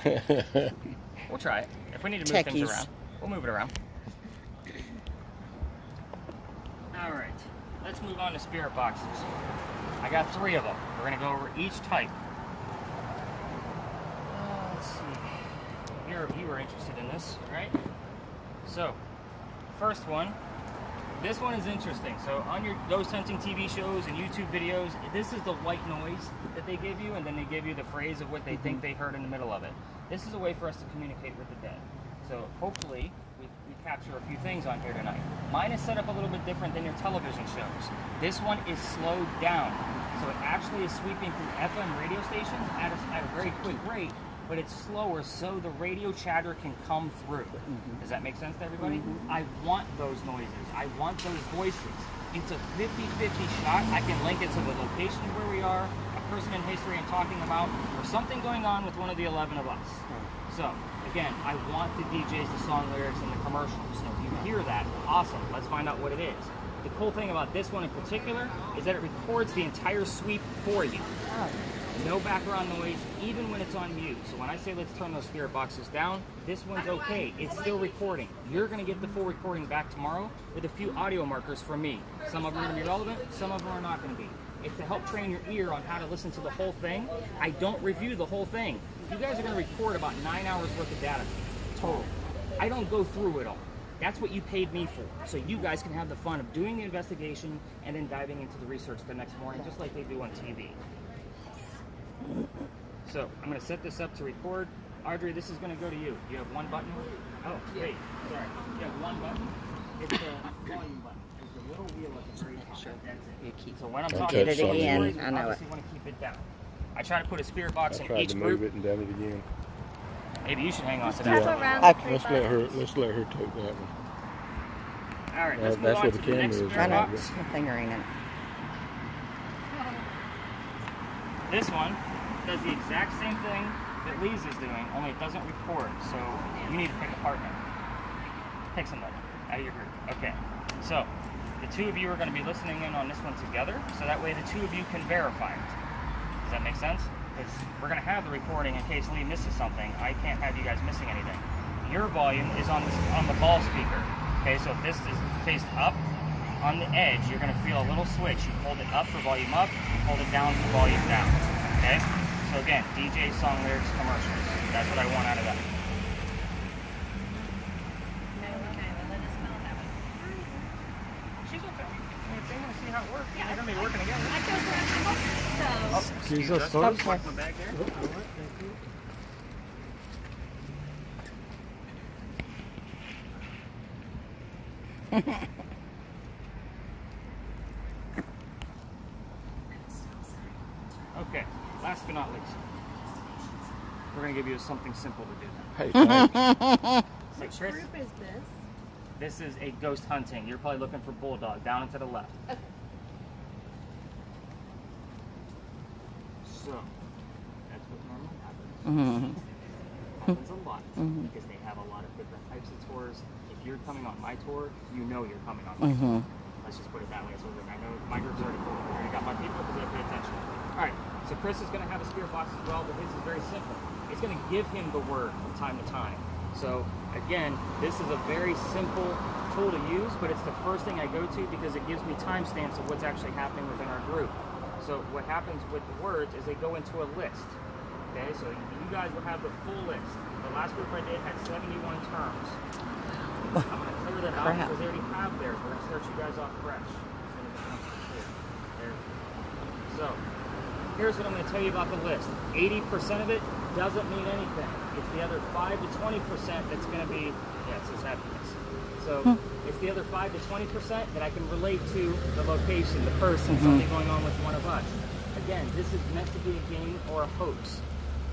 We'll try it. If we need to move things Techies. around, we'll move it around. All right, let's move on to spirit boxes. I got 3 of them. We're gonna go over each type. Let's see. You were interested in this, right? So, first one. This one is interesting. So on your ghost hunting TV shows and YouTube videos, this is the white noise that they give you, and then they give you the phrase of what they think they heard in the middle of it. This is a way for us to communicate with the dead. So hopefully we capture a few things on here tonight. Mine is set up a little bit different than your television shows. This one is slowed down. So it actually is sweeping through FM radio stations at a very quick rate, but it's slower so the radio chatter can come through. Does that make sense to everybody? I want those noises. I want those voices. It's a 50-50 shot. I can link it to the location of where we are, a person in history I'm talking about, or something going on with one of the 11 of us. So, again, I want the DJs, the song lyrics, and the commercials. So if you hear that, awesome. Let's find out what it is. The cool thing about this one in particular is that it records the entire sweep for you. No background noise, even when it's on mute. So when I say let's turn those spirit boxes down, this one's okay. It's still recording. You're going to get the full recording back tomorrow with a few audio markers from me. Some of them are going to be relevant, some of them are not going to be. It's to help train your ear on how to listen to the whole thing. I don't review the whole thing. You guys are going to record about 9 hours worth of data total. I don't go through it all. That's what you paid me for. So you guys can have the fun of doing the investigation and then diving into the research the next morning, just like they do on TV. So I'm going to set this up to record. Audrey, this is going to go to you. You have one button. Oh, wait. Sorry. You have one button. It's a volume button. There's a little wheel at the very top. That's it. So when I'm talking Get it again. I know it. obviously want to keep it down. I try to put a spirit box in Tried each to group. move it and done it again. Maybe you should hang on to Have that. around Let's the let her take that one. All right, let's move That's on what to the the camera next is. spirit I know. box. My finger ain't in it. This one does the exact same thing that Leigh's is doing, only it doesn't record. So you need to pick a partner. Pick somebody out of your group. Okay. So the 2 of you are going to be listening in on this one together, so that way the 2 of you can verify it. Does that make sense? Because we're going to have the recording in case Leigh misses something. I can't have you guys missing anything. Your volume is on the ball speaker. Okay, so if this is faced up on the edge, you're going to feel a little switch. You hold it up for volume up, you hold it down for volume down. Okay? So again, DJ, song lyrics, commercials. That's what I want out of that. She's okay. If they want to see how it works, they're going to be working together. I go around the hook, so. Excuse us, Stop folks. my bag there. Okay, last but not least, we're going to give you something simple to do. Hey, thanks. So Which Chris, group is this? this is a ghost hunting. You're probably looking for bulldog, down and to the left. Okay. So, that's what normally happens. Happens a lot because they have a lot of different types of tours. If you're coming on my tour, you know you're coming on my tour. Let's just put it that way. So I know my group's already full. I already got my people because they pay attention. All right. So Chris is going to have a spirit box as well, but his is very simple. It's going to give him the word from time to time. So again, this is a very simple tool to use, but it's the first thing I go to because it gives me timestamps of what's actually happening within our group. So what happens with the words is they go into a list. Okay, so you guys will have the full list. The last group I did had 71 terms. I'm going to clear that out because they already have theirs. We're going to start you guys off fresh. So, here's what I'm going to tell you about the list. 80% of it doesn't mean anything. It's the other 5 to 20% that's going to be, yeah, it says happiness. So, it's the other 5 to 20% that I can relate to the location, the person, something going on with one of us. Again, this is meant to be a game or a hoax.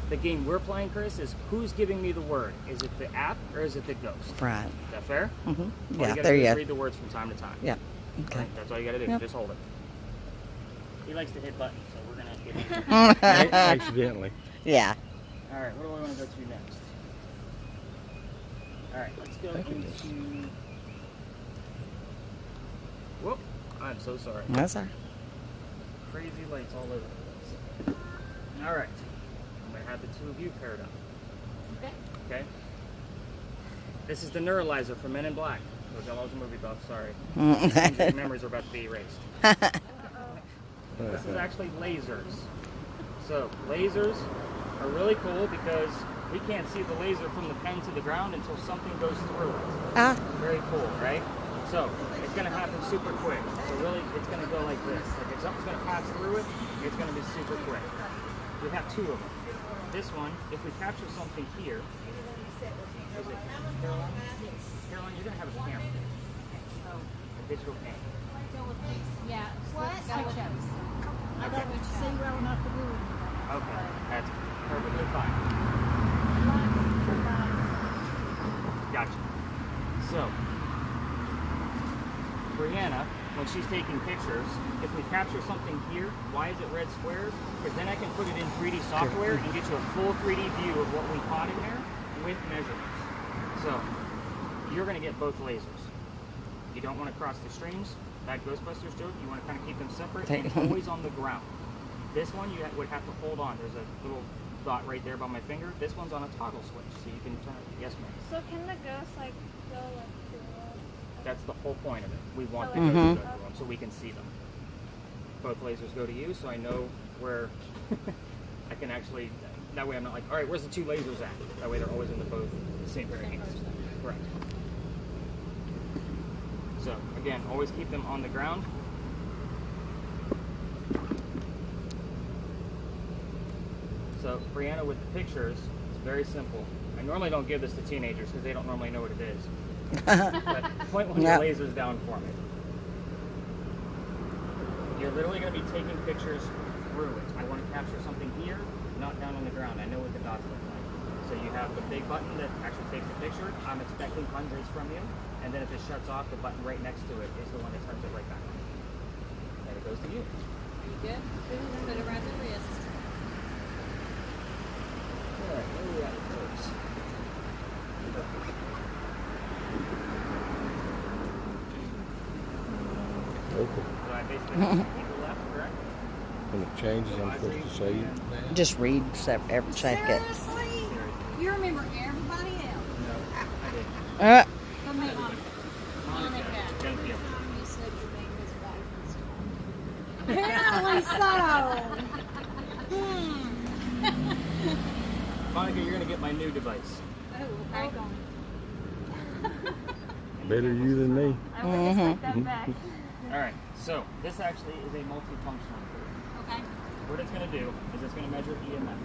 The game we're playing, Chris, is who's giving me the word? Is it the app or is it the ghost? Right. Is that fair? Yeah, All you gotta there do you is go. read the words from time to time. Yeah. Okay. Right? That's all you got to do. Yep. Just hold it. He likes to hit buttons, so we're going to hit him. Accidentally. Yeah. All right, what do I want to go to next? All right, let's go into... Whoop, I'm so sorry. No, sir. Crazy lights all over the place. All right, I'm going to have the 2 of you paired up. Okay. Okay. This is the neuralizer for Men in Black. Those are a movie buff. Sorry. Your memories are about to be erased. This is actually lasers. So lasers are really cool because we can't see the laser from the pen to the ground until something goes through it. Ah. Very cool, right? So it's going to happen super quick. So really, it's going to go like this. Like if something's going to pass through it, it's going to be super quick. We have two of them. This one, if we capture something here, is it Caroline? Caroline, you're going to have a camera. A digital camera. Yeah. What? Okay. Gotcha. Okay, that's perfectly fine. Gotcha. So, Brianna, when she's taking pictures, if we capture something here, why is it red squares? Because then I can put it in 3D software and get you a full 3D view of what we caught in there with measurements. So, you're going to get both lasers. You don't want to cross the streams. That Ghostbusters joke, you want to kind of keep them separate and always on the ground. This one you would have to hold on. There's a little dot right there by my finger. This one's on a toggle switch, so you can turn it. Yes, ma'am. So can the ghosts like go like through? That's the whole point of it. We want the ghosts to go through them so we can see them. Both lasers go to you, so I know where I can actually. That way, I'm not like, all right, where's the two lasers at? That way, they're always in the same pair of hands. Correct. So again, always keep them on the ground. So Brianna, with the pictures, it's very simple. I normally don't give this to teenagers because they don't normally know what it is. But point one of the lasers down for me. You're literally going to be taking pictures through it. I want to capture something here, not down on the ground. I know what the dots look like. So you have the big button that actually takes the picture. I'm expecting hundreds from you. And then if it shuts off, the button right next to it is the one that turns it right back on. And it goes to you. You good? Put it around the wrist. Alright, where are we at, folks? Okay. So I basically have to keep it left, correct? When it changes, I'm supposed to say it. Just read, check it. Seriously? You remember everybody else. No, I didn't. But me, Monica. Thank you. You said your name was Apparently so. Monica, you're going to get my new device. Oh, okay. Better you than me. I wouldn't expect that back. Alright, so this actually is a multifunctional tool. Okay. What it's going to do is it's going to measure EMF,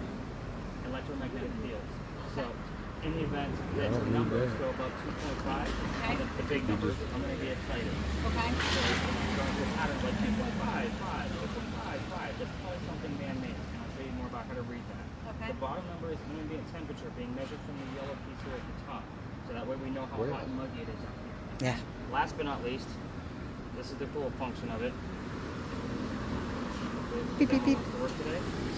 electromagnetic fields. So in the event that the numbers go above 2.5, the big numbers, I'm going to be excited. Okay. So going to a pattern like 2.5, 5, 2.5, 5. That's probably something man-made, and I'll tell you more about how to read that. Okay. The bottom number is ambient temperature being measured from the yellow piece here at the top. So that way we know how hot and muggy it is out here. Yeah. Last but not least, this is the cool function of it. Beep, beep, beep.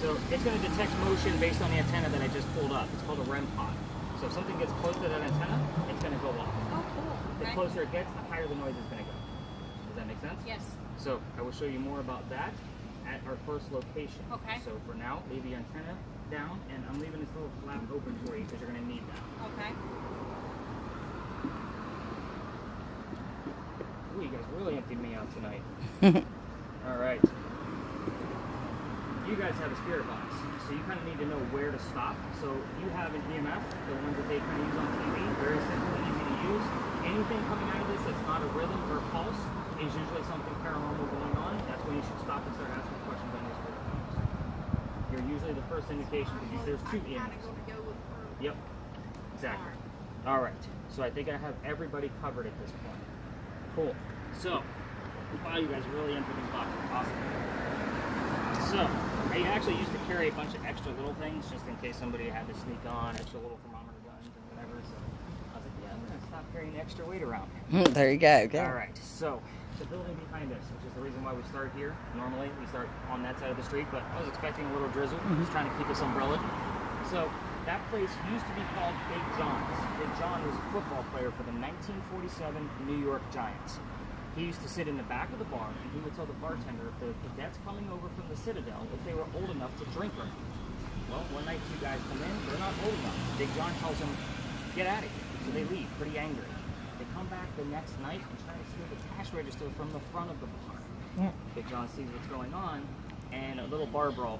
So it's going to detect motion based on the antenna that I just pulled up. It's called a REM pod. So if something gets close to that antenna, it's going to go off. Oh, cool. The Okay. closer it gets, the higher the noise is going to go. Does that make sense? Yes. So I will show you more about that at our first location. Okay. So for now, leave the antenna down, and I'm leaving this little flap open for you because you're going to need that. Okay. Ooh, you guys really emptied me out tonight. All right. You guys have a spirit box, so you kind of need to know where to stop. So you have an EMF, the ones that they kind of use on TV, very simple, easy to use. Anything coming out of this that's not a rhythm or a pulse is usually something paranormal going on. That's when you should stop and start asking questions on your spirit box. You're usually the first indication because there's two EMFs. Yep, exactly. All right, so I think I have everybody covered at this point. Cool. So, wow, you guys really into these boxes. Awesome. So, I actually used to carry a bunch of extra little things just in case somebody had to sneak on, extra little thermometer guns and whatever. So, I was like, yeah, I'm going to stop carrying extra weight around. There you go. All right, so the building behind us, which is the reason why we start here. Normally, we start on that side of the street, but I was expecting a little drizzle. Just trying to keep us umbrellaed. So, that place used to be called Big John's. Big John was a football player for the 1947 New York Giants. He used to sit in the back of the bar, and he would tell the bartender if the cadets coming over from the Citadel, if they were old enough to drink or not. Well, one night you guys come in, they're not old enough. Big John tells them, get out of here. So they leave, pretty angry. They come back the next night and try to steal the cash register from the front of the bar. Big John sees what's going on, and a little bar brawl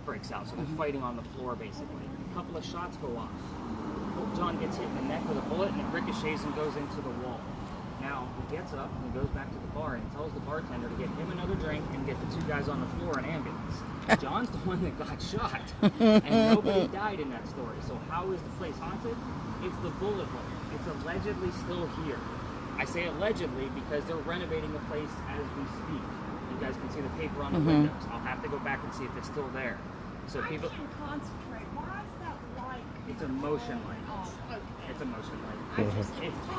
breaks out. So they're fighting on the floor, basically. A couple of shots go off. John gets hit in the neck with a bullet, and it ricochets and goes into the wall. Now, he gets up and he goes back to the bar and tells the bartender to get him another drink and get the two guys on the floor an ambulance. John's the one that got shot, and nobody died in that story. So how is the place haunted? It's the bullet hole. It's allegedly still here. I say allegedly because they're renovating the place as we speak. You guys can see the paper on the windows. I'll have to go back and see if it's still there. So people. I can't concentrate. Why is that light? It's a motion light. Oh, okay. It's a motion light.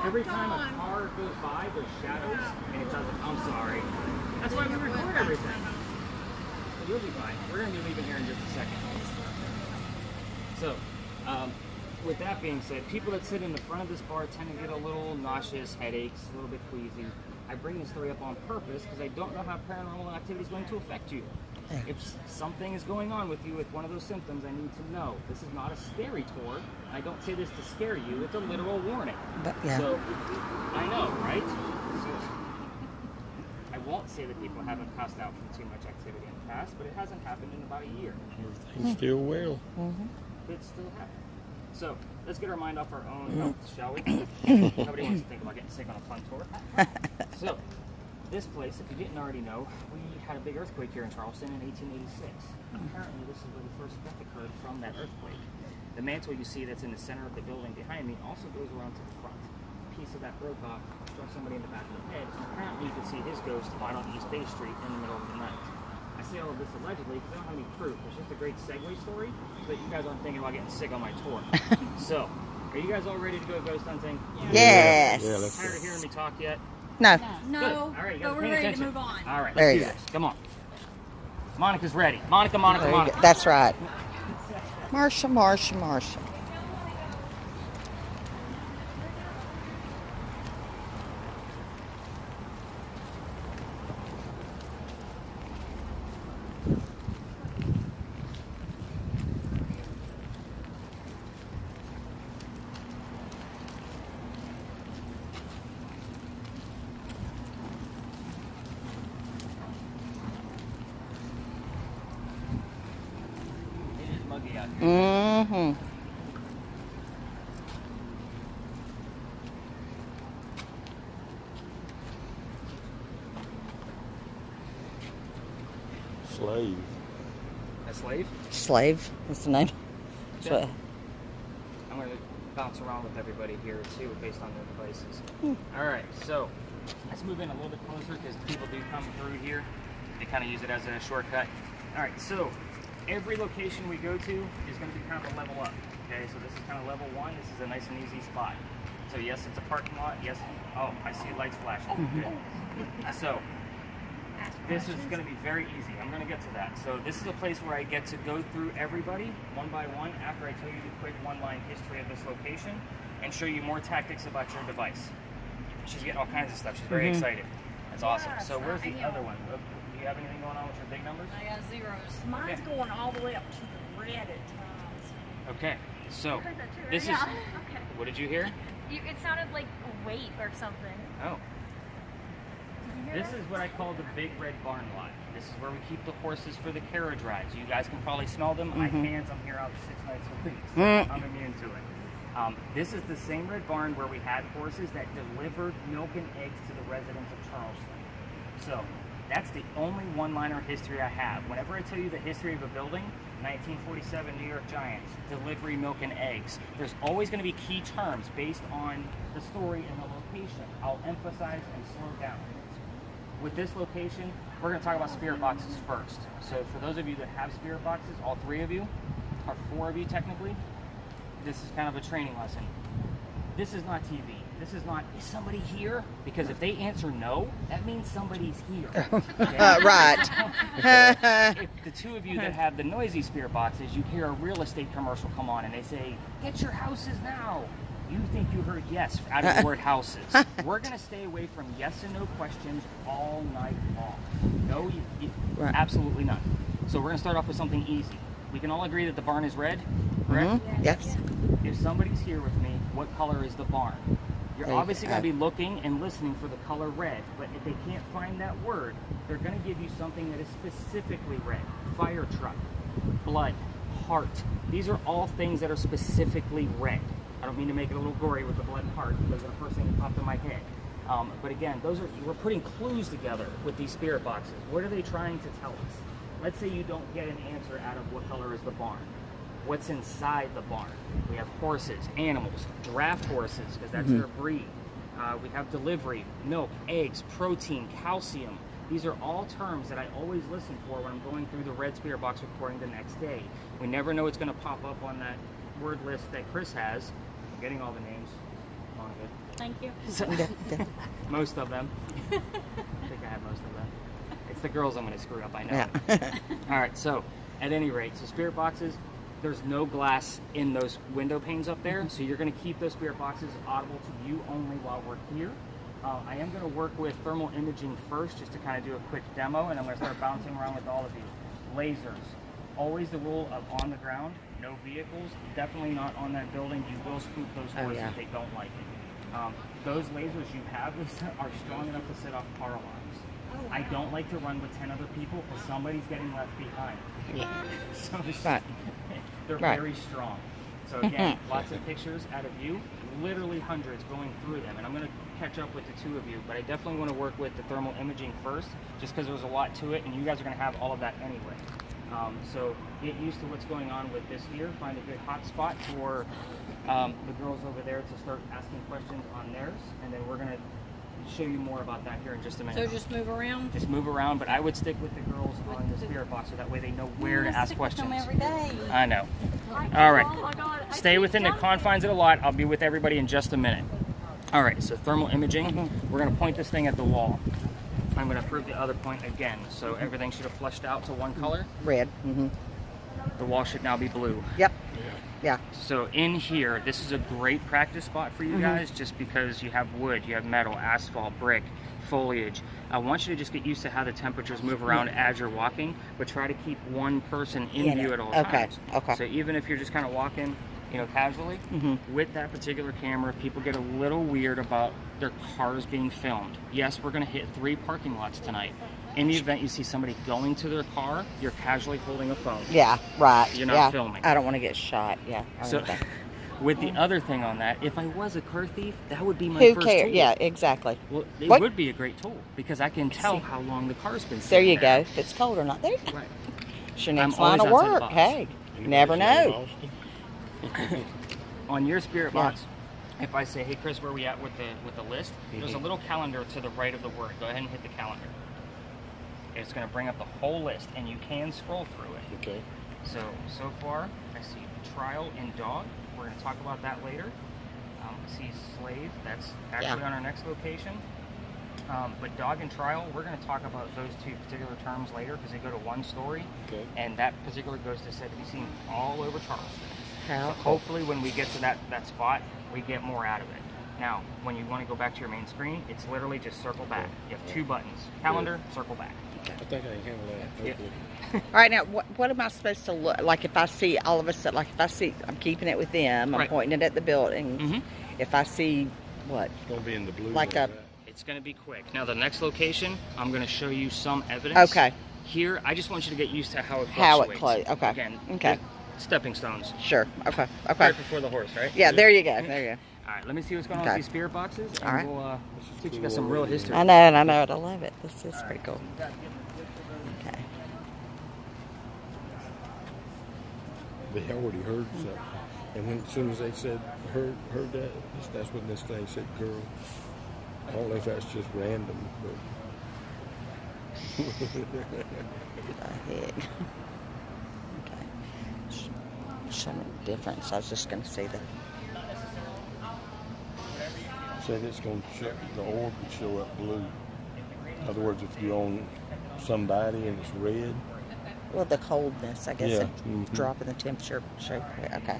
Every time a car goes by, there's shadows, and it doesn't. I'm sorry. That's why we record everything. So you'll be fine. We're going to be leaving here in just a second. So, with that being said, people that sit in the front of this bar tend to get a little nauseous, headaches, a little bit queasy. I bring this story up on purpose because I don't know how paranormal activity is going to affect you. If something is going on with you with one of those symptoms, I need to know. This is not a scary tour. I don't say this to scare you. It's a literal warning. But, yeah. So, I know, right? So, I won't say that people haven't passed out from too much activity in the past, but it hasn't happened in about a year. Everything's still well. It's still happening. So, let's get our mind off our own health, shall we? Nobody wants to think about getting sick on a fun tour. So, this place, if you didn't already know, we had a big earthquake here in Charleston in 1886. Apparently, this is where the first death occurred from that earthquake. The mantle you see that's in the center of the building behind me also goes around to the front. A piece of that broke off, struck somebody in the back of the head, and apparently you could see his ghost out on East Bay Street in the middle of the night. I say all of this allegedly because I don't have any proof. It's just a great segue story so that you guys aren't thinking about getting sick on my tour. So, are you guys all ready to go ghost hunting? Yes. Yeah, let's Tired of hearing me talk yet? No. No, Good. All right, you guys but we're paying ready attention. to move on. All right, There let's you do go. this. Come on. Monica's ready. Monica. There you go. That's right. Marsha. It is muggy out here. Slave. A slave? Slave. That's the name. That's Yeah. what. I'm going to bounce around with everybody here too, based on their devices. All right, so let's move in a little bit closer because people do come through here. They kind of use it as a shortcut. All right, so every location we go to is going to be kind of a level up. Okay, so this is kind of level 1. This is a nice and easy spot. So yes, it's a parking lot. Yes. Oh, I see lights flashing. Good. So this is going to be very easy. I'm going to get to that. So this is a place where I get to go through everybody one by one after I tell you the quick one-line history of this location and show you more tactics about your device. She's getting all kinds of stuff. She's very excited. That's awesome. So where's the other one? Do you have anything going on with your big numbers? I got zeros. Mine's going all the way up to the red at times. Okay. So I heard that too, right? this is. Yeah. Okay. What did you hear? It sounded like a weight or something. Oh. Did you hear This that? is what I call the Big Red Barn Lot. This is where we keep the horses for the carriage rides. You guys can probably smell them. I can't. I'm here out 6 nights a week, so I'm immune to it. This is the same red barn where we had horses that delivered milk and eggs to the residents of Charleston. So that's the only one-liner history I have. Whenever I tell you the history of a building, 1947 New York Giants, delivery, milk, and eggs, there's always going to be key terms based on the story and the location. I'll emphasize and slow down. With this location, we're going to talk about spirit boxes first. So for those of you that have spirit boxes, all 3 of you, or 4 of you technically, this is kind of a training lesson. This is not TV. This is not, is somebody here? Because if they answer no, that means somebody's here. Okay? Right. If the 2 of you that have the noisy spirit boxes, you hear a real estate commercial come on and they say, get your houses now. You think you heard yes out of the word houses. We're going to stay away from yes and no questions all night long. No, Right. absolutely none. So we're going to start off with something easy. we can all agree that the barn is red, correct? Mhm. Yes. If somebody's here with me, what color is the barn? You're There you obviously go. going to be looking and listening for the color red, but if they can't find that word, they're going to give you something that is specifically red. Fire truck, blood, heart. These are all things that are specifically red. I don't mean to make it a little gory with the blood and heart, because the first thing that popped in my head. But again, we're putting clues together with these spirit boxes. What are they trying to tell us? Let's say you don't get an answer out of what color is the barn. What's inside the barn? We have horses, animals, draft horses, because that's their breed. We have delivery, milk, eggs, protein, calcium. These are all terms that I always listen for when I'm going through the red spirit box recording the next day. We never know what's going to pop up on that word list that Chris has. I'm getting all the names. Come on, good. Thank you. So, most of them. I think I have most of them. It's the girls I'm going to screw up, I know. Yeah. All right, so at any rate, so spirit boxes, there's no glass in those window panes up there, so you're going to keep those spirit boxes audible to you only while we're here. I am going to work with thermal imaging first, just to kind of do a quick demo, and I'm going to start bouncing around with all of you. Lasers. Always the rule of on the ground, no vehicles, definitely not on that building. You will spook those horses yeah. if they don't like it. Those lasers you have, Lisa, are strong enough to set off car alarms. I don't like to run with 10 other people because somebody's getting left behind. Yeah. So Right. they're Right. very strong. So again, lots of pictures out of you, literally hundreds going through them. And I'm going to catch up with the two of you, but I definitely want to work with the thermal imaging first, just because there's a lot to it, and you guys are going to have all of that anyway. So get used to what's going on with this here. Find a good hot spot for the girls over there to start asking questions on theirs, and then we're going to show you more about that here in just a minute. So just move around. Just move around, but I would stick with the girls on the spirit box so that way they know where to ask questions. Every day. I know. All right. Stay within the confines of the lot. I'll be with everybody in just a minute. All right, so thermal imaging. We're going to point this thing at the wall. I'm going to prove the other point again. So everything should have flushed out to one color. Red. Mm-hmm. The wall should now be blue. Yep. Yeah. So in here, this is a great practice spot for you guys, just because you have wood, you have metal, asphalt, brick, foliage. I want you to just get used to how the temperatures move around as you're walking, but try to keep one person in view at all times. Okay. So even if you're just kind of walking, casually, with that particular camera, people get a little weird about their cars being filmed. Yes, we're going to hit 3 parking lots tonight. In the event you see somebody going to their car, you're casually holding a phone. Yeah, right. You're not filming. I don't want to get shot. Yeah. So, with the other thing on that, if I was a car thief, that would be my Who first cares? tool. Yeah, exactly. Well, it What? would be a great tool because I can tell how long the car's been There sitting you go. If it's cold or not. There you go. Right. It's your next I'm line always of outside the work. box. Hey, you never know. On your spirit box, if I say, "Hey Chris, where are we at with the list?" There's a little calendar to the right of the word. Go ahead and hit the calendar. It's going to bring up the whole list, and you can scroll through it. Okay. So far, I see trial and dog. We're going to talk about that later. I see slave. That's actually on our next location. But dog and trial, we're going to talk about those two particular terms later because they go to one story. Okay. And that particular ghost is said to be seen all over Charleston. How So hopefully when we get to that spot, we get more out of it. Now, when you want to go back to your main screen, it's literally just circle back. You have 2 buttons. Calendar, circle back. I think I can handle that. Yeah. Hopefully. All right, now what am I supposed to look like if I see all of a sudden? Like if I see, I'm keeping it with them. I'm Right. pointing it at the building. Mhm. If I see what? It's going to be in the blue. Like a- that. It's going to be quick. Now, the next location, I'm going to show you some evidence. Okay. Here, I just want you to get used to how it How it fluctuates. Okay. Again, Okay. stepping stones. Sure. Okay. Okay. Right before the horse, right? Yeah. There you go. There you All right, let me see what's going on Okay. with these spirit boxes. And All right. we'll teach you guys some real history. go. I know it. I know it. I love it. This is pretty cool. Okay. They already heard something. And when, as soon as they said, heard that, that's when this thing said girl. I don't know if that's just random, but The heck. Okay. Show me the difference. I was just going to see the. said it's going to show, the orb would show up blue. In other words, if you own somebody and it's red. Well, the coldness, I guess, Yeah. it's dropping the temperature. Okay.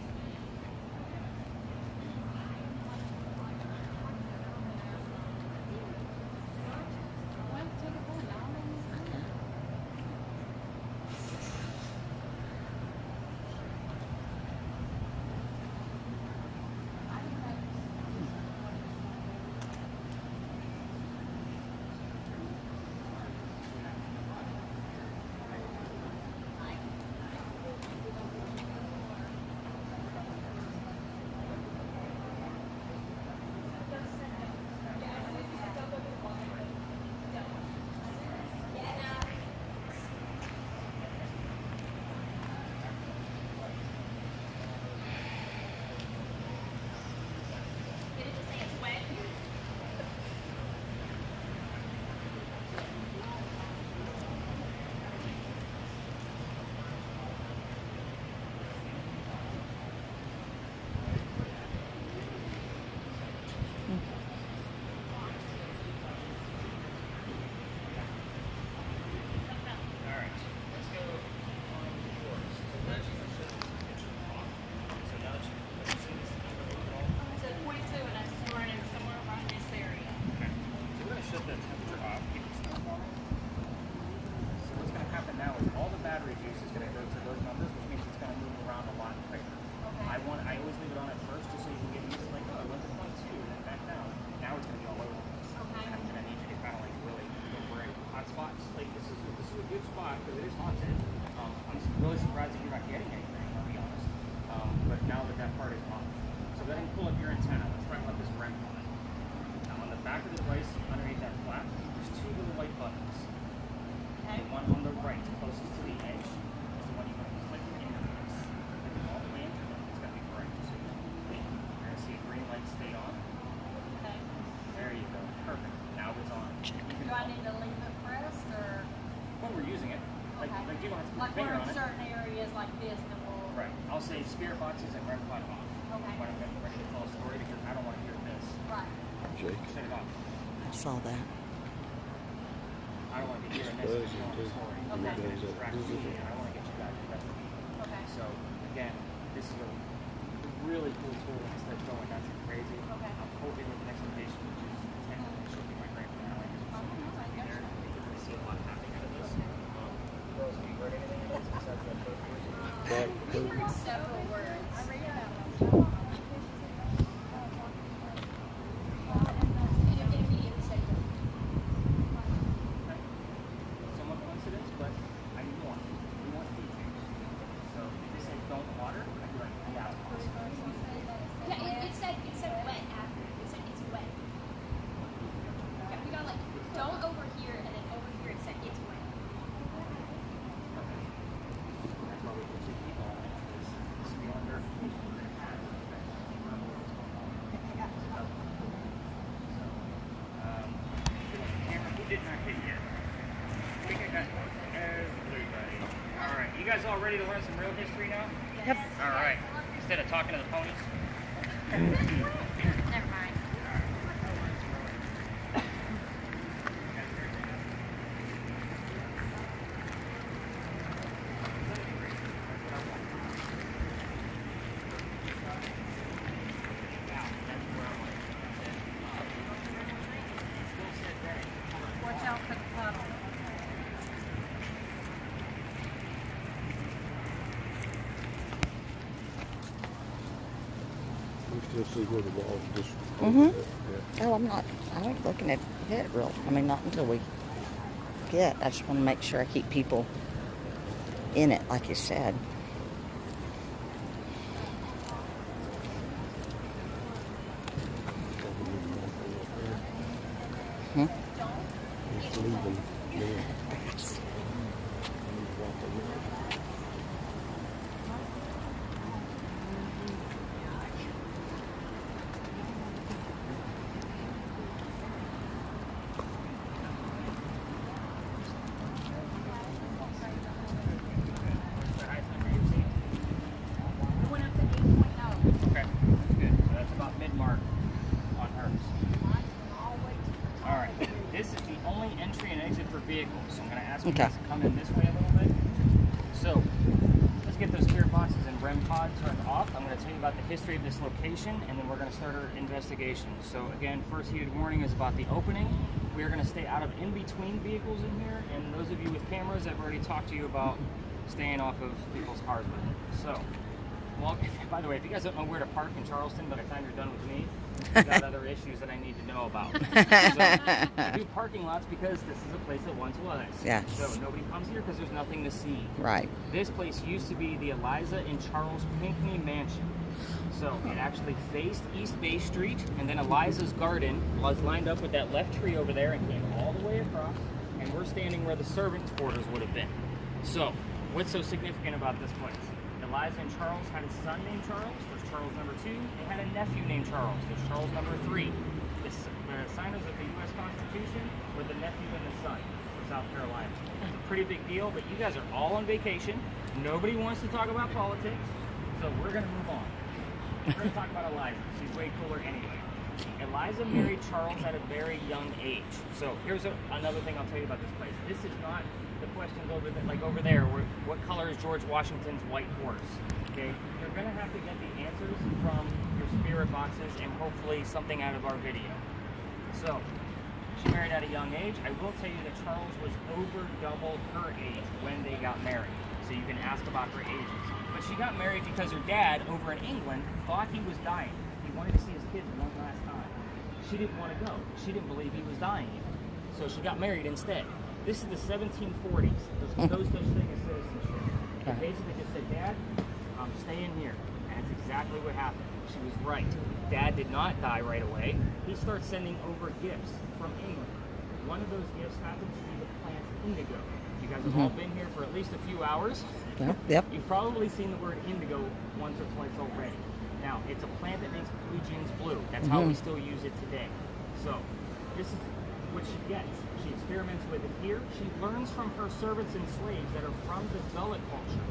say spirit boxes and REM pod off. Okay. When I'm getting ready to tell a story because I don't want to hear this. Right. Jake. Shut it off. I saw that. I don't want to be hearing this and telling a story. Okay. That's going to distract me, and I want to get you guys invested. Okay. So, again, this is a really cool tool instead of going nuts and crazy. Okay. I'm hoping with the next location, which is 10 minutes, should be my grand finale. So, we'll be there. I think you're going to see a lot happening out of this. Girls, have you heard anything of this besides that first person? Several words. Somewhat coincidence, but I need more. We want details. So, if they say don't water, I'd be like, yeah. Yeah, it said wet after. It said it's wet. Yeah, we got like don't over here, and then over here it said it's wet. That's why we put two people on it. This will be on verification. We're going to have it. Camera, who did not hit yet? I think I got everybody. All right, you guys all ready to learn some real history now? Yep. All right. Instead of talking to the ponies. Never mind. Watch out for the puddle. You still see where the walls just. Mhm. Yeah. Oh, I ain't looking at it real. I mean, not until we get. I just want to make sure I keep people in it, like you said. Hmm? Just leave them there. It went up to 8.0. Okay, that's good. So that's about mid-mark on hers. All right, this is the only entry and exit for vehicles. So I'm going to ask you Okay. guys to come in this way a little bit. So let's get those spirit boxes and REM pod turned off. I'm going to tell you about the history of this location, and then we're going to start our investigation. So again, first heated warning is about the opening. We are going to stay out of in-between vehicles in here, and those of you with cameras, I've already talked to you about staying off of people's cars with it. So, well, by the way, if you guys don't know where to park in Charleston by the time you're done with me, I've got other issues that I need to know about. So, we do parking lots because this is a place that once was. Yes. So nobody comes here because there's nothing to see. Right. This place used to be the Eliza and Charles Pinckney Mansion. So it actually faced East Bay Street, and then Eliza's garden was lined up with that left tree over there and came all the way across, and we're standing where the servants' quarters would have been. So, what's so significant about this place? Eliza and Charles had a son named Charles. There's Charles number 2. They had a nephew named Charles. There's Charles number 3. The signers of the U.S. Constitution were the nephew and the son of South Carolina. It's a pretty big deal, but you guys are all on vacation. Nobody wants to talk about politics, so we're going to move on. We're going to talk about Eliza. She's way cooler anyway. Eliza married Charles at a very young age. So here's another thing I'll tell you about this place. This is not the questions over there, like over there. What color is George Washington's white horse? Okay, you're going to have to get the answers from your spirit boxes and hopefully something out of our video. So she married at a young age. I will tell you that Charles was over double her age when they got married. So you can ask about her ages. But she got married because her dad over in England thought he was dying. He wanted to see his kids one last time. She didn't want to go. She didn't believe he was dying yet. So she got married instead. This is the 1740s. There's no such thing as citizenship. They basically just said, Dad, I'm staying here. And that's exactly what happened. She was right. Dad did not die right away. He starts sending over gifts from England. One of those gifts happens to be the plant indigo. You guys have all been here for at least a few hours. Yep. You've probably seen the word indigo once or twice already. Now, it's a plant that makes blue jeans blue. That's how we still use it today. So, this is what she gets. She experiments with it here. She learns from her servants and slaves that are from the gullet culture.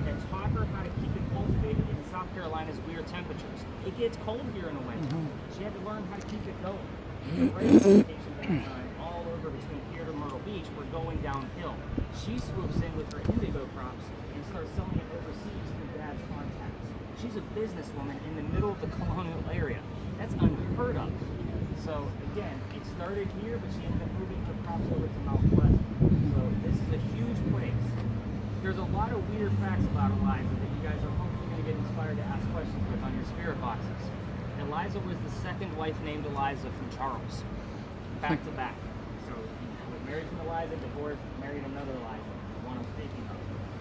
that taught her how to keep it cultivated in South Carolina's weird temperatures. It gets cold here in the winter. She had to learn how to keep it going. The radio stations at the time, all over between here to Myrtle Beach, were going downhill. She swoops in with her indigo crops and starts selling it overseas through Dad's contacts. She's a businesswoman in the middle of the colonial area. That's unheard of. So again, it started here, but she ended up moving her crops over to Mount Pleasant. So this is a huge place. There's a lot of weird facts about Eliza that you guys are hopefully going to get inspired to ask questions with on your spirit boxes. Eliza was the second wife named Eliza from Charles, back to back. So was married from Eliza, divorced, married another Eliza, the one I'm speaking of.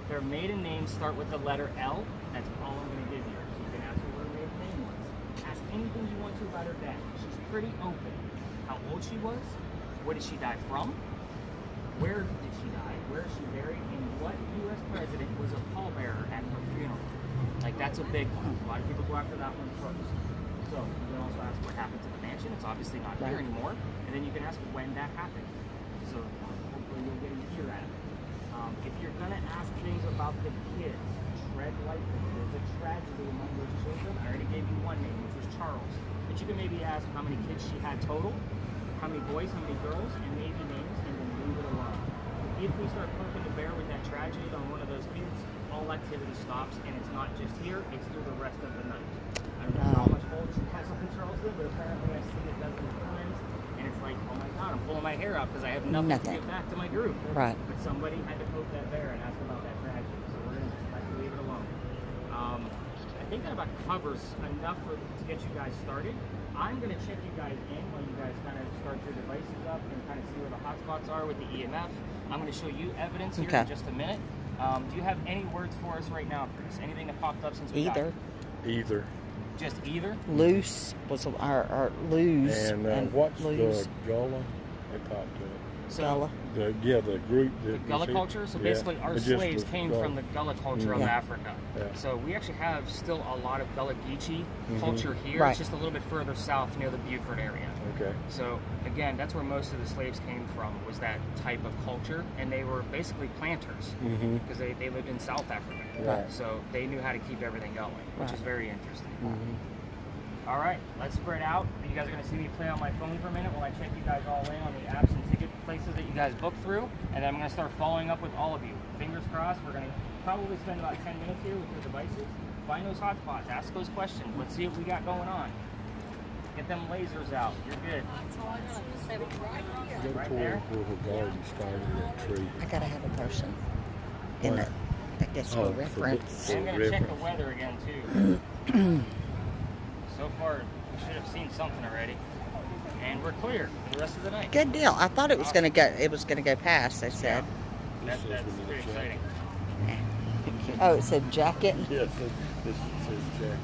Their maiden names start with the letter L. That's all I'm going to give you. So you can ask her what her maiden name was. Ask anything you want to about her dad. She's pretty open. How old she was, what did she die from, where did she die, where is she buried, and what U.S. president was a pallbearer at her funeral. Like, that's a big one. A lot of people go after that one first. So you can also ask what happened to the mansion. It's obviously not here anymore. And then you can ask when that happened. So hopefully you'll get a year out of it. If you're going to ask things about the kids, tread lightly. There's a tragedy among those children. I already gave you one name, which was Charles. But you can maybe ask how many kids she had total, how many boys, how many girls, and maybe names, and then leave it alone. If we start poking the bear with that tragedy on one of those kids, all activity stops, and it's not just here, it's through the rest of the night. I don't know how much hold she has on Charleston, but apparently I've seen it dozens of times, and it's like, oh my God, I'm pulling my hair out because I have nothing to give back to my group. Right. But somebody had to poke that bear and ask about that tragedy, so we're going to just have to leave it alone. I think that about covers enough to get you guys started. I'm going to check you guys in while you guys kind of start your devices up and kind of see where the hotspots are with the EMF. I'm going to show you evidence here in just a minute. Do you have any words for us right now, Chris? Anything that popped up since we got it? Either. Just either? Loose was our lose. And what's lose. the Gullah? They popped up. So, Gullah. The group. The Gullah culture? So basically our slaves came from the Gullah culture of Africa. Yeah. So we actually have still a lot of Gullah Geechee culture here. Right. It's just a little bit further south near the Beaufort area. Okay. So again, that's where most of the slaves came from, was that type of culture. And they were basically planters because they lived in South Africa. Right. So they knew how to keep everything going, which is very interesting. All right, let's spread out. You guys are going to see me play on my phone for a minute while I check you guys all in on the apps and ticket places that you guys booked through. And then I'm going to start following up with all of you. Fingers crossed, we're going to probably spend about 10 minutes here with your devices. Find those hotspots, ask those questions. Let's see what we got going on. Get them lasers out. You're good. Right there. Where the garden started, that tree. I gotta have a person in it that gets for reference. I'm going to check the weather again, too. So far, we should have seen something already. And we're clear for the rest of the night. Good deal. I thought it was gonna go. It was gonna go past. They said. That's pretty exciting. Oh, it said jacket. Yes, this says jacket.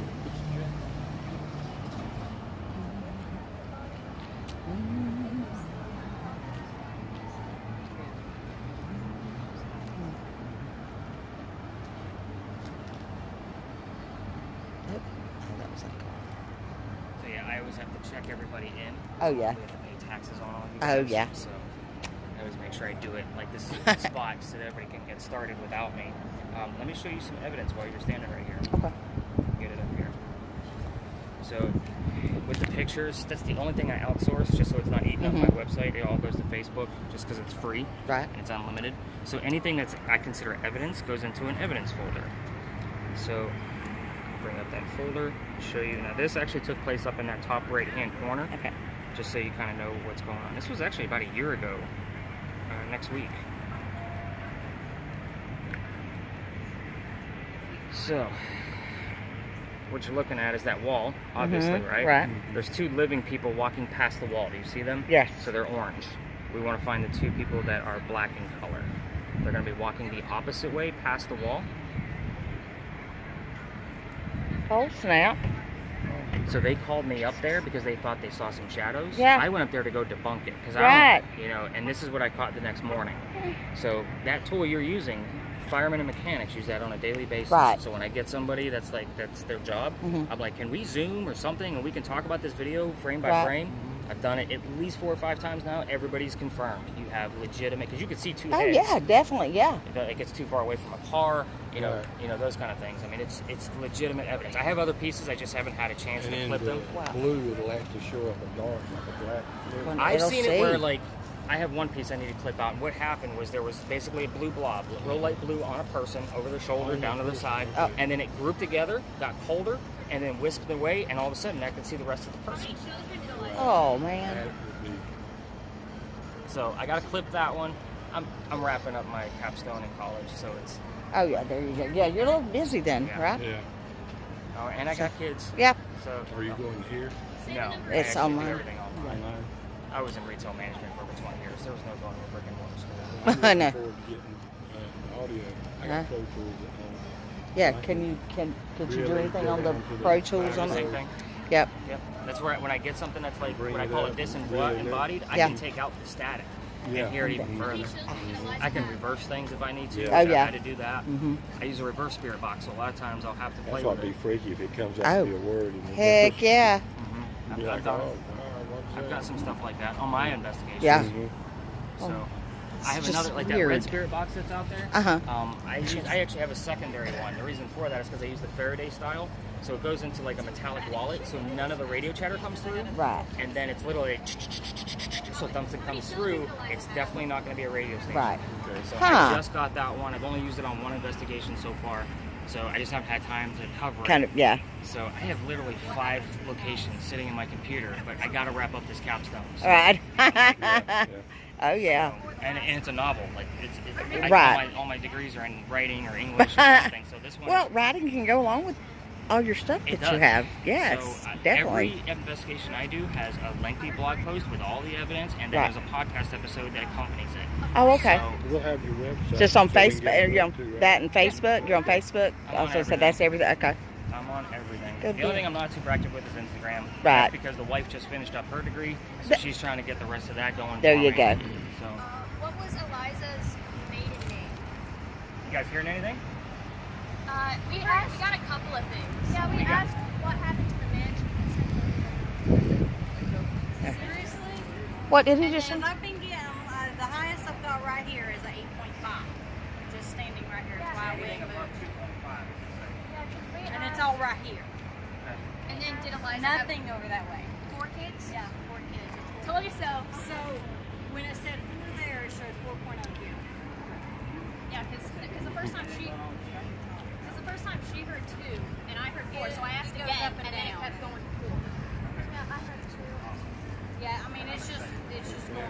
So yeah, I always have to check everybody in. Oh yeah. We have to pay taxes on all of you Oh guys, yeah. So I always make sure I do it like this secret spot so that everybody can get started without me. Let me show you some evidence while you're standing right here. Okay. Get it up here. So with the pictures, that's the only thing I outsource, just so it's not eating up my website. It all goes to Facebook just because it's free. Right. And it's unlimited. So anything that's I consider evidence goes into an evidence folder. So bring up that folder, show you. Now this actually took place up in that top right hand corner. Okay. Just so you kind of know what's going on. This was actually about a year ago, next week. So, what you're looking at is that wall, obviously, right? Right. There's two living people walking past the wall. Do you see them? Yes. So they're orange. We want to find the two people that are black in color. They're going to be walking the opposite way past the wall. Oh snap. So they called me up there because they thought they saw some shadows. Yeah. I went up there to go debunk it because and this is what I caught the next morning. So that tool you're using, firemen and mechanics use that on a daily basis. Right. So when I get somebody that's their job, I'm like, can we Zoom or something and we can talk about this video frame by frame? I've done it at least 4 or 5 times now. Everybody's confirmed. You have legitimate, because you can see 2 Oh heads. yeah, definitely, yeah. It gets too far away from a car, Right. those kind of things. I mean, it's legitimate evidence. I have other pieces, I just haven't had a chance And to then clip the them. Wow. blue, it'll actually show up a dark, like a black blue. When- I've It'll seen see. it where, like, I have one piece I need to clip out, and what happened was there was basically a blue blob, real light blue on a person, over their shoulder, down to the side, Oh. and then it grouped together, got colder, and then whisked away, and all of a sudden I could see the rest of the person. Oh That man. would be, So I got to clip that one. I'm wrapping up my capstone in college, so it's, Oh yeah, there you go. Yeah, you're a little busy then, Yeah. right? yeah. oh, and I got kids, Yep. so. Are you going here? No, It's I actually do online. everything online. Online? I was in retail management for over 20 years. There was no going to a brick and mortar school. I'm looking know. forward to getting audio. I Huh? got Pro Tools at home. Yeah, I could you do really anything go on the down to the Pro Tools on Same it? thing. Yep. Yep. That's where when I get something that's like Bring what I it call up it and really disembodied, I Yeah. can take out the static Yeah. and hear it even further. Mm-hmm. I can reverse things if I need to. Yeah. Oh, I yeah. had to do that. Mhm. I use a reverse spirit box, so a lot of times I'll have to play That's with what'd be it. freaky if it comes out Oh. to be a word. And Heck yeah. Mhm. Be I've like, done- oh, wow, what's I've that? got some stuff like that on my investigation. Yeah. Mhm. So It's I have just another, like that weird. red spirit box that's out there. Uh-huh. I actually have a secondary one. The reason for that is because I use the Faraday style. So it goes into like a metallic wallet, so none of the radio chatter comes through. Right. And then it's literally so if something comes through, it's definitely not going to be a radio station. Right. Okay. So Huh. I just got that one. I've only used it on one investigation so far. So I just haven't had time to cover Kind it. of, yeah. So I have literally 5 locations sitting in my computer, but I got to wrap up this capstone. So, All right. Yeah. Oh yeah. and it's a novel. Like Right. all my degrees are in writing or English or something. So this one. Well, writing can go along with all your stuff It that you does. have. Yes, So, definitely. Every investigation I do has a lengthy blog post with all the evidence, and then Right. there's a podcast episode that accompanies it. Oh, okay. So, We'll have your website. Just on so we can Facebook, get you're on it too, right? that and Facebook. You're on Facebook. I'm on Also, so everything. that's everything. Okay. I'm on everything. Good The only deal. thing I'm not super active with is Instagram. Right. That's because the wife just finished up her degree, so Th- she's trying to get the rest of that going. There for you me. go. So, What was Eliza's maiden name? you guys hearing anything? We got a couple of things. Yeah, we got? asked what happened to the mansion. Seriously? What did he And just say? as I've been getting, the highest I've got right here is an 8.5. Just standing right here. That's why I went and moved. And it's all right here. And then did Eliza have Nothing over that way. 4 kids? Yeah, 4 kids. Told you so. So when it said 4 there, it showed 4.0 here. Yeah, because the first time she heard 2, and I heard 4, so I asked It goes again, up and and then it down. kept going to 4. Yeah, I heard 2. Yeah, I mean it's just going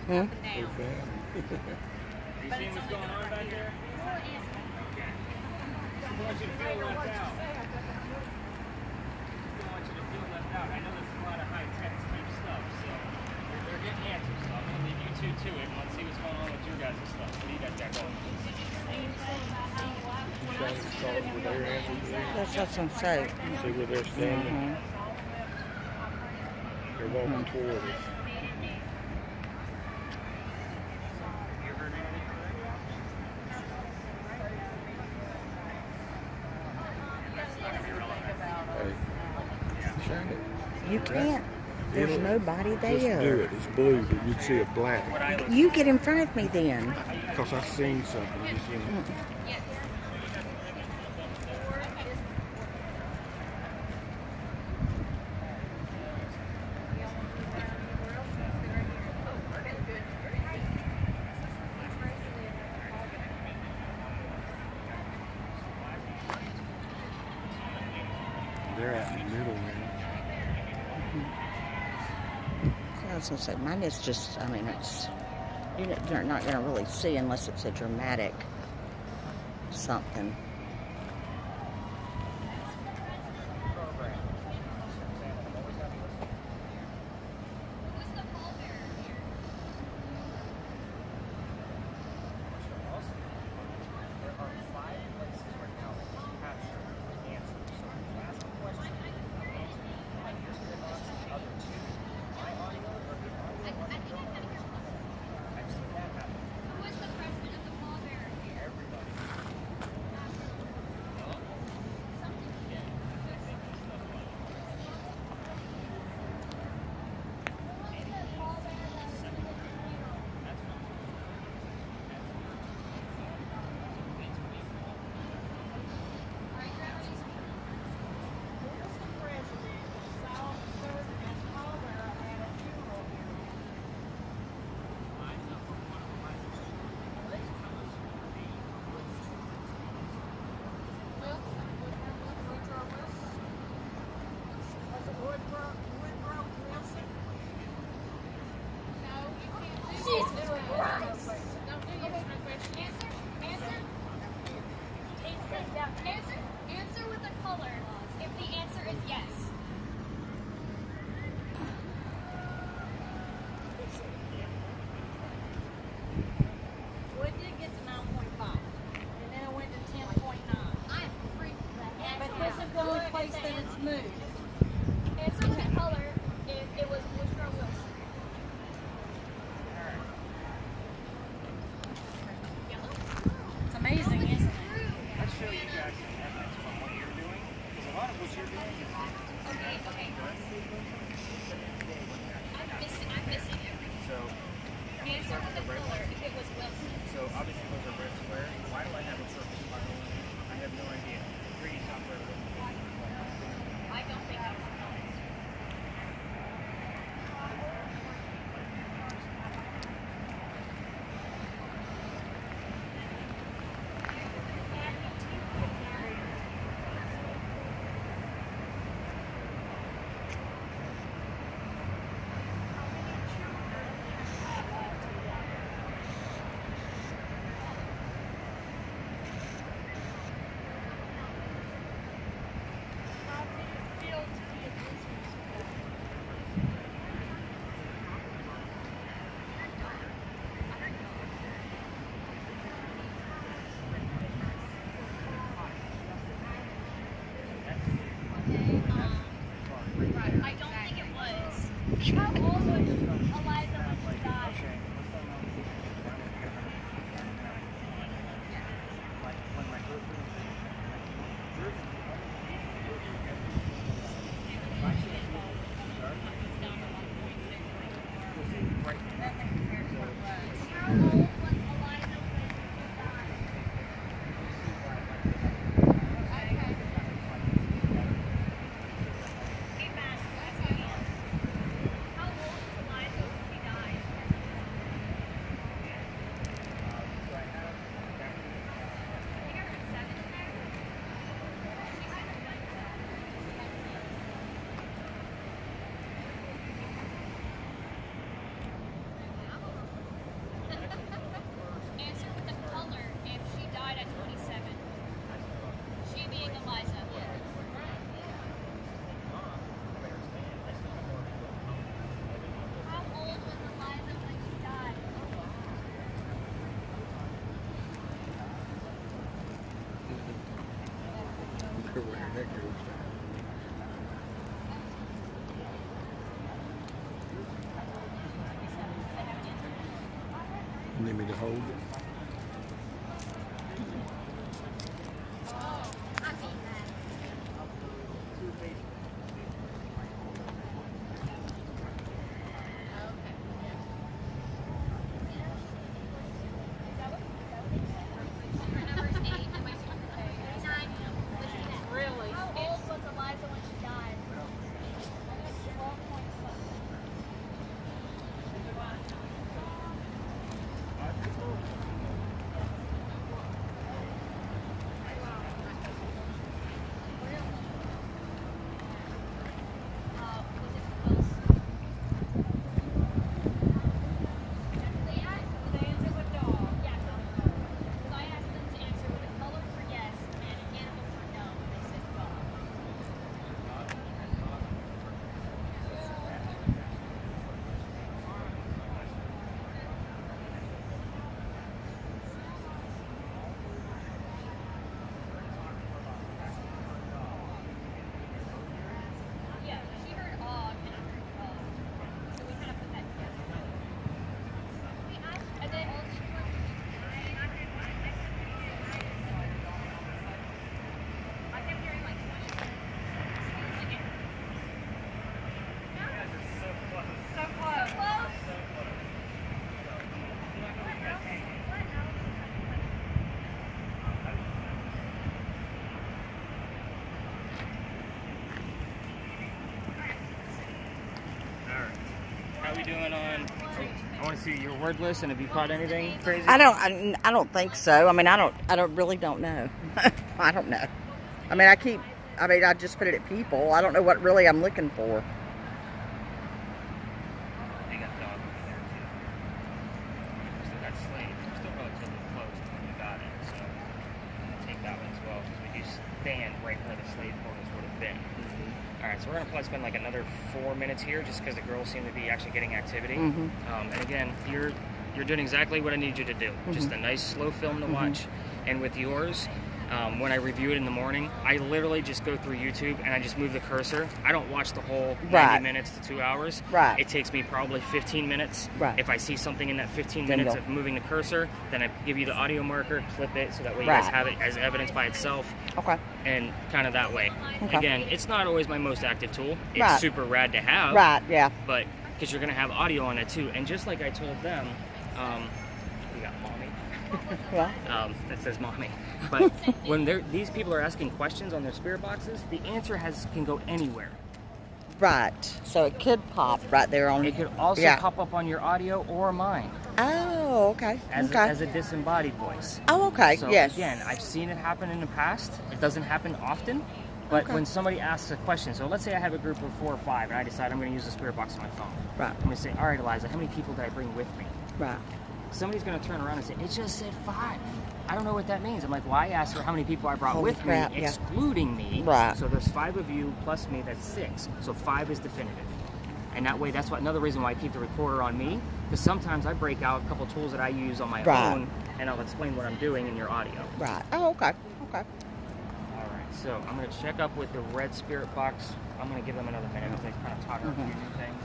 Hmm? up and down. Good fan. You But seeing it's what's only going on right back here. there? Okay. I want you to feel left out. I don't want you to feel left out. I know there's a lot of high-tech type stuff, so they're getting answers. So I'm going to leave you two to it, and let's see what's going on with your guys' stuff. What do you guys got going? Trying to start with their answers. That's what I'm saying. See where they're standing. Mhm. They're walking toward us. You heard anything? Hey, shine it. You can't. There's It'll- nobody Just do there. it. It's blue, but you'd see a black. You get in front of me then. Because I seen something. Just, you know. They're out in the middle now. I was gonna say mine is just. I mean, it's you're not gonna really see unless it's a dramatic something. Who's the pallbearer here? There are 5 places right now that can capture answers. So you ask a question, answer, and here's the box, the other 2. My audio or the audio. I think I kind of hear one. I've seen that happen. Who was the president of the pallbearer here? Everybody. Jesus Christ. Answer with a color if the answer is yes. Well, it did get to 9.5, and then it went to 10.9. I'm freaked the But this is the only place that it's moved. Answer with a color if it was Woodrow Wilson. Yellow? It's amazing, isn't it? Let's show you guys some evidence from what you're doing, because a lot of what you're doing is Okay. I'm missing it. so. Answer with a color if it was Wilson. So obviously those are red squares. Why do I have a purple spiral? I have no idea. 3D software wouldn't do it. I don't think I was honest. I don't think it was. How old was Eliza when she died? How old was Eliza when she died? Hey, Matt, how old was Eliza when she died? I think I heard 7 there. She might have been 7. Answer with a color if she died at 27. She being Eliza. How old was Eliza when she died? They're wearing that girl's You need me to hold it? I mean that. Really? How old was Eliza when she died? 'Cause I asked them to answer with a color for yes and an animal for no, and they said dog. Yeah, she heard og and I heard dog. So we kind of put that together. And then I kept hearing like so close. How we doing on? I want to see your word list, and have you caught anything crazy? I don't think so. I mean, I really don't know. I don't know. I mean, I just put it at people. I don't know what really I'm looking for. spend like another 4 minutes here just because the girls seem to be actually getting activity. Mhm. And again, you're doing exactly what I need you to do. Just a nice slow film to watch. And with yours, when I review it in the morning, I literally just go through YouTube and I just move the cursor. I don't watch the whole 90 minutes to 2 hours. Right. It takes me probably 15 minutes. Right. If I see something in that 15 Then minutes go. of moving the cursor, then I give you the audio marker, clip it, so that way you Right. guys have it as evidence by itself. Okay. And kind of that way. Okay. Again, it's not always my most active tool. It's Right. super rad to have. Right. Yeah. But because you're going to have audio on it too. And just like I told them, we got mommy. Yeah. That says mommy. But when these people are asking questions on their spirit boxes, the answer can go anywhere. Right. So it could pop right there on. It could also Yeah. pop up on your audio or mine Oh, okay. as, Okay. as a disembodied voice. Oh, okay. So Yes. again, I've seen it happen in the past. It doesn't happen often, but Okay. when somebody asks a question, so let's say I have a group of 4 or 5, and I decide I'm going to use the spirit box on my phone. Right. I'm going to say, all right, Eliza, how many people did I bring with me? Right. Somebody's going to turn around and say, it just said 5. I don't know what that means. I'm like, well, I asked her how many people I brought Holy with crap, me, yeah. excluding me. Right. So there's 5 of you plus me, that's 6. So 5 is definitive. And that way, that's another reason why I keep the recorder on me, because sometimes I break out a couple tools that I use on my Right. own, and I'll explain what I'm doing in your audio. Right. Oh, okay. Okay. All right, so I'm going to check up with the red spirit box. I'm going to give them another minute because they kind of taught her a few new things.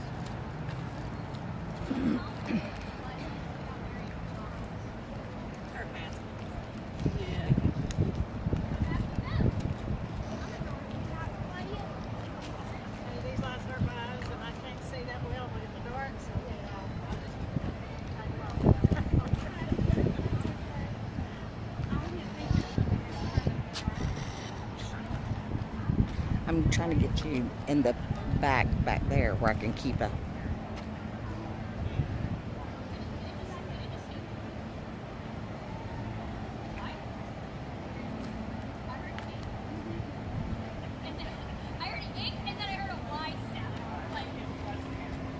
These lights hurt my eyes and I can't see that well in the dark, so I'm trying to get you in the back there where I can keep a. I heard ink and then I heard a Y sound. Like,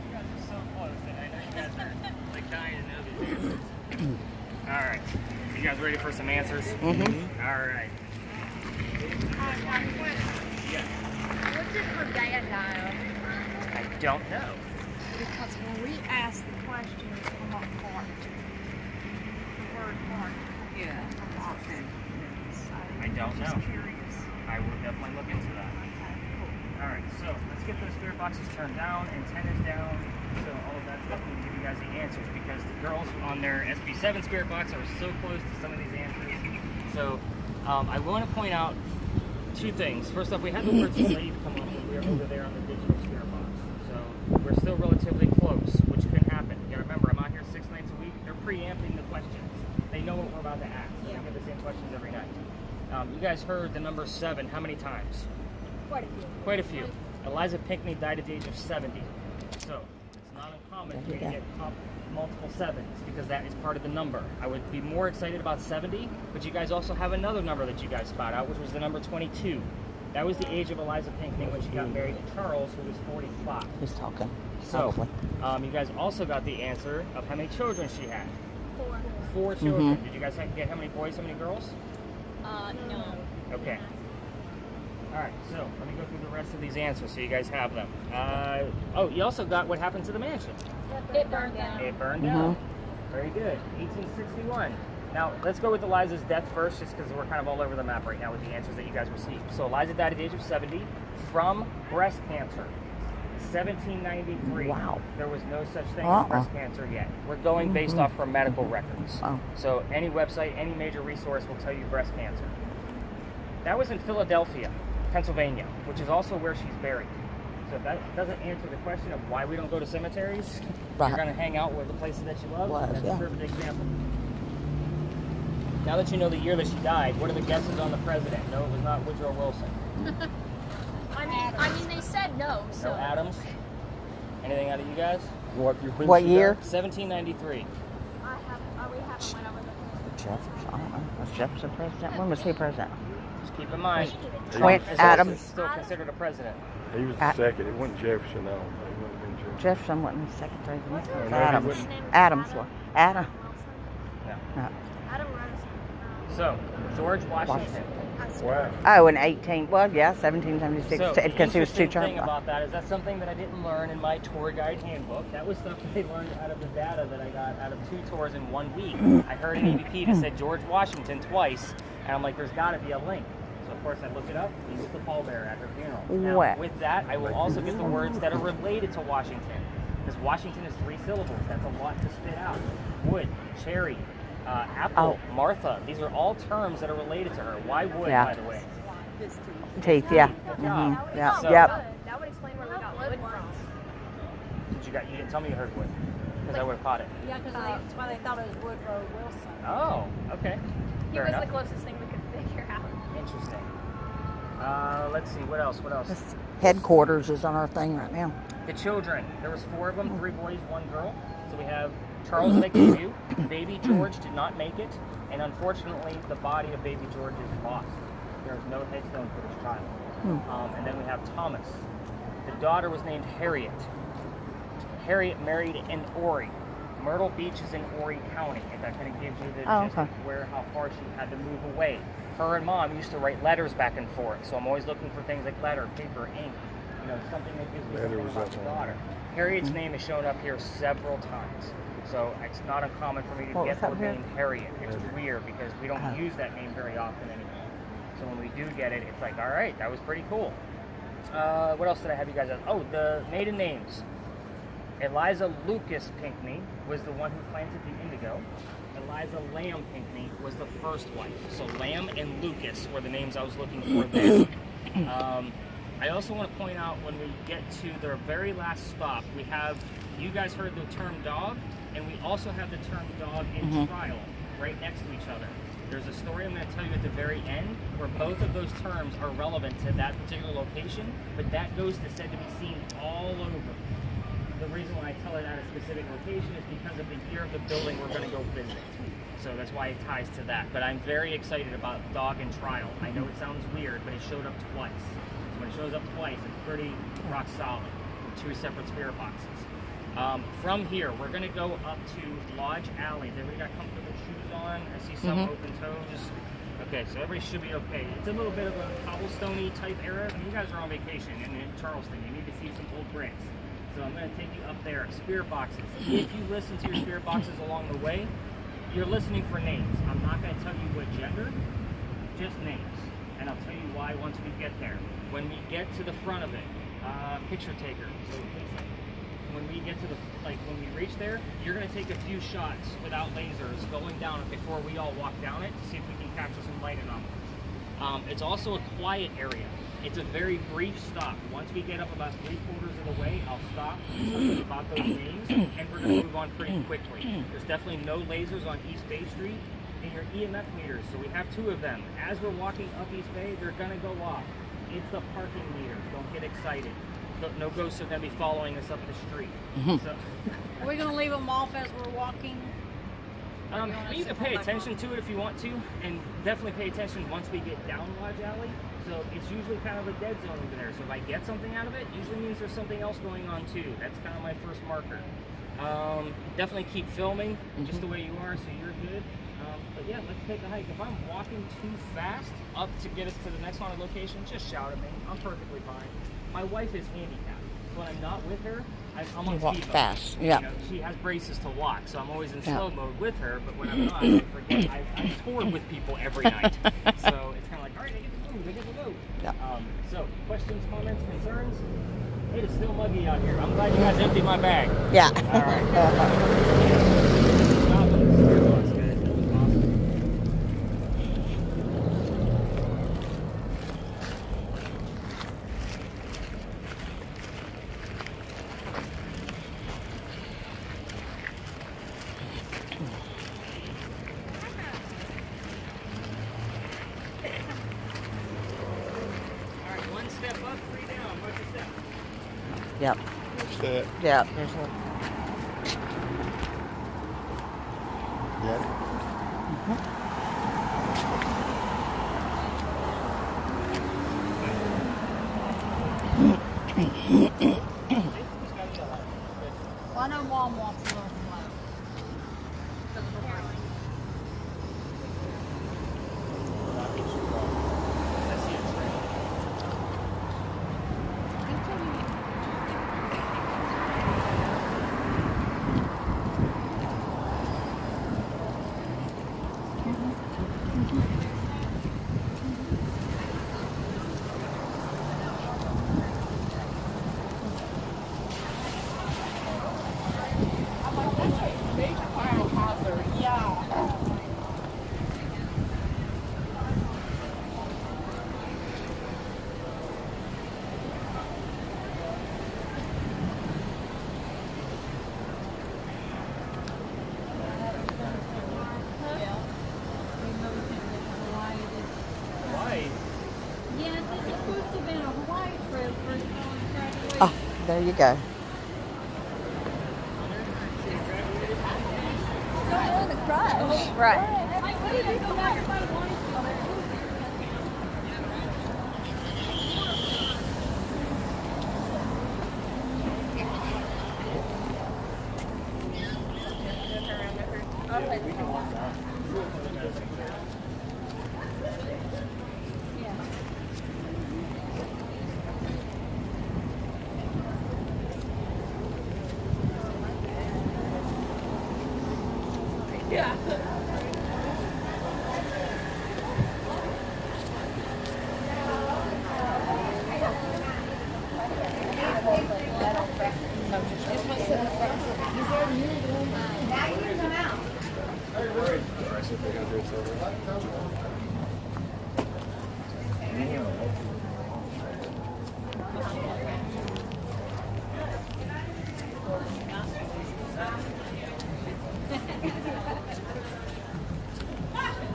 You guys are so close, and I know you guys are like dying to know these answers. All right, you guys ready for some answers? Mm-hmm. All right. Yeah. what did her dad die of? I don't know. Because when we asked the questions on what part, the word part, Yeah. I don't know. just curious. I will definitely look into that. All right, so let's get those spirit boxes turned down, antennas down, so all of that stuff will give you guys the answers, because the girls on their SB7 spirit box are so close to some of these answers. So I want to point out 2 things. First off, we had the words LEIGH come up when we were over there on the digital spirit box. So we're still relatively close, which can happen. You gotta remember, I'm out here 6 nights a week. They're preempting the questions. They know what we're about to ask. They give the same questions every night. You guys heard the number 7 how many times? quite a few. Quite a few. Eliza Pinckney died at the age of 70. So it's not uncommon for me to get multiple 7s, because that is part of the number. I would be more excited about 70, but you guys also have another number that you guys spot out, which was the number 22. That was the age of Eliza Pinckney when she got married to Charles, who was 45. He's talking. So, Probably. you guys also got the answer of how many children she had. 4. 4 children. Did you guys get how many boys, how many girls? No. Okay. All right, so let me go through the rest of these answers so you guys have them. Oh, you also got what happened to the mansion. It burned down. It burned down. Very good. 1861. Now, let's go with Eliza's death first, just because we're kind of all over the map right now with the answers that you guys received. So Eliza died at the age of 70 from breast cancer. 1793. Wow. There was no such thing as breast cancer yet. We're going based off her medical records. Oh. So any website, any major resource will tell you breast cancer. That was in Philadelphia, Pennsylvania, which is also where she's buried. So if that doesn't answer the question of why we don't go to cemeteries, Right. you're going to hang out with the places that you love. That's Yeah. a perfect example. Now that you know the year that she died, what are the guesses on the president? No, it was not Woodrow Wilson. I mean, they said no, so. No Adams. Anything out of you guys? What year? 1793. We haven't went over the Jefferson. I don't know. Was Jefferson president? When was he president? Just keep in mind, Wait, Trump is Adams. also still considered a president. He was the second. It wasn't Jefferson, I don't think. It wouldn't have been Jefferson. Jefferson wasn't the secretary. It was No, he Adams. wouldn't. Adams was. Adam. No. No. Adam Rose. So, George Washington. Wow. Oh, in 18. Well, yeah, 1776 So, because he was too interesting thing term. about that is that's something that I didn't learn in my tour guide handbook. That was stuff that they learned out of the data that I got out of 2 tours in 1 week. I heard an EVP that said George Washington twice, and I'm like, there's got to be a link. So of course I look it up. He was the pallbearer at her funeral. Now, What? with that, I will also get the words that are related to Washington, because Washington is 3 syllables. That's a lot to spit out. Wood, cherry, apple, Martha. These are all terms that are related to her. Why wood, Yeah. by the way? Teeth, yeah. Good job. Mhm. Yeah. So- Yep. That would explain where we got wood from. You didn't tell me you heard wood, because I would have caught it. Yeah, because that's why they thought it was Woodrow Wilson. Oh, okay. He Fair was enough. the closest thing we could figure out. Interesting. Let's see, what else? This headquarters is on our thing right now. The children. There was 4 of them, 3 boys, 1 girl. So we have Charles that I gave you. Baby George did not make it, and unfortunately, the body of baby George is lost. There is no headstone for this child. And then we have Thomas. The daughter was named Harriet. Harriet married in Horry. Myrtle Beach is in Horry County. If that kind of gives you the gist of how far she had to move away. Her and Mom used to write letters back and forth, so I'm always looking for things like letter, paper, ink. You know, something that gives me something about the daughter. Harriet's name has shown up here several times, so it's not uncommon for me to get the name Harriet. It's weird because we don't use that name very often anymore. So when we do get it, it's like, all right, that was pretty cool. What else did I have you guys ask? Oh, the maiden names. Eliza Lucas Pinckney was the one who planted the indigo. Eliza Lamb Pinckney was the first wife. So Lamb and Lucas were the names I was looking for there. I also want to point out when we get to the very last stop, we have, you guys heard the term dog, and we also have the term dog in trial right next to each other. There's a story I'm going to tell you at the very end where both of those terms are relevant to that particular location, but that ghost is said to be seen all over. The reason why I tell it at a specific location is because of the year of the building we're going to go visit. So that's why it ties to that. But I'm very excited about dog in trial. I know it sounds weird, but it showed up twice. So when it shows up twice, it's pretty rock solid. 2 separate spirit boxes. From here, we're going to go up to Lodge Alley. Has everybody got comfortable shoes on? I see some open toes. Okay, so everybody should be okay. It's a little bit of a cobblestone-y type area. I mean, you guys are on vacation in Charleston. You need to see some old bricks. So I'm going to take you up there. Spirit boxes. If you listen to your spirit boxes along the way, you're listening for names. I'm not going to tell you what gender, just names. And I'll tell you why once we get there. When we get to the front of it, picture taker. So when we get to the, when we reach there, you're going to take a few shots without lasers going down it before we all walk down it to see if we can capture some light anomalies. It's also a quiet area. It's a very brief stop. Once we get up about 3/4 of the way, I'll stop, tell you about those names, and we're going to move on pretty quickly. There's definitely no lasers on East Bay Street in your EMF meters, so we have 2 of them. As we're walking up East Bay, they're going to go off. It's the parking meter. Don't get excited. No ghosts are going to be following us up the street. So, Are we going to leave them off as we're walking? you can pay attention to it if you want to, and definitely pay attention once we get down Lodge Alley. So it's usually kind of a dead zone over there. So if I get something out of it, usually means there's something else going on too. That's kind of my first marker. Definitely keep filming just the way you are, so you're good. But yeah, let's take a hike. If I'm walking too fast up to get us to the next haunted location, just shout at me. I'm perfectly fine. My wife is handicapped. So when I'm not with her, I'm on walk speed mode. fast, yeah. You know, she has braces to walk, so I'm always in slow mode with her. But when I'm not, I forget. I tour with people every night, so it's kind of like, all right, I get to move, I get to go. Yeah. So questions, comments, concerns? It is still muggy out here. I'm glad you guys emptied my bag. Yeah. All right. Stop with the spirit box, guys. That was awesome. All right, 1 step up, 3 down. What's your step? Yep. What's that? Yep. There's a, Yeah. Well, I know Mom walks a little slow. Because of the There you go. Right.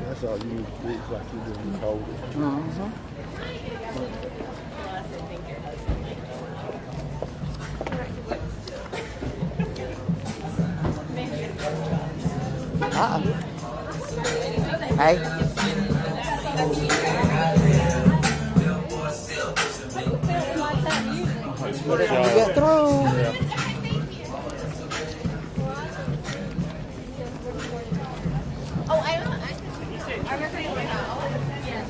That's all you need to do. It's like you're doing the hold it. Hey. Get through. Oh, I don't know. I recommend right now. Yes.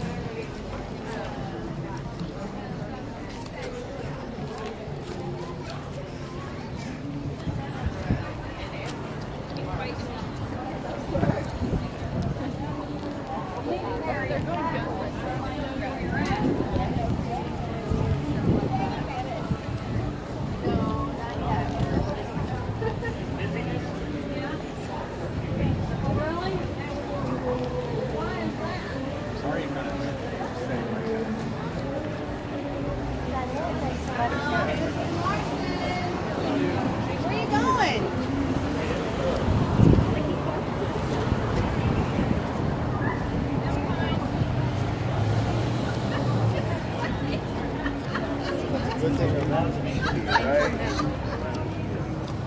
Where you going?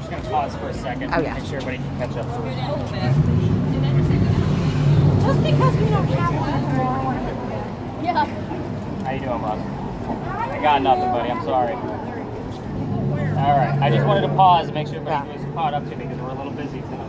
Just gonna pause for a second. Oh, yeah. Make sure everybody can catch up. Just because we don't have one. Yeah. How you doing, boss? I got nothing, buddy. I'm sorry. All right. I just wanted to pause and make sure everybody was caught up to me because we're a little busy tonight.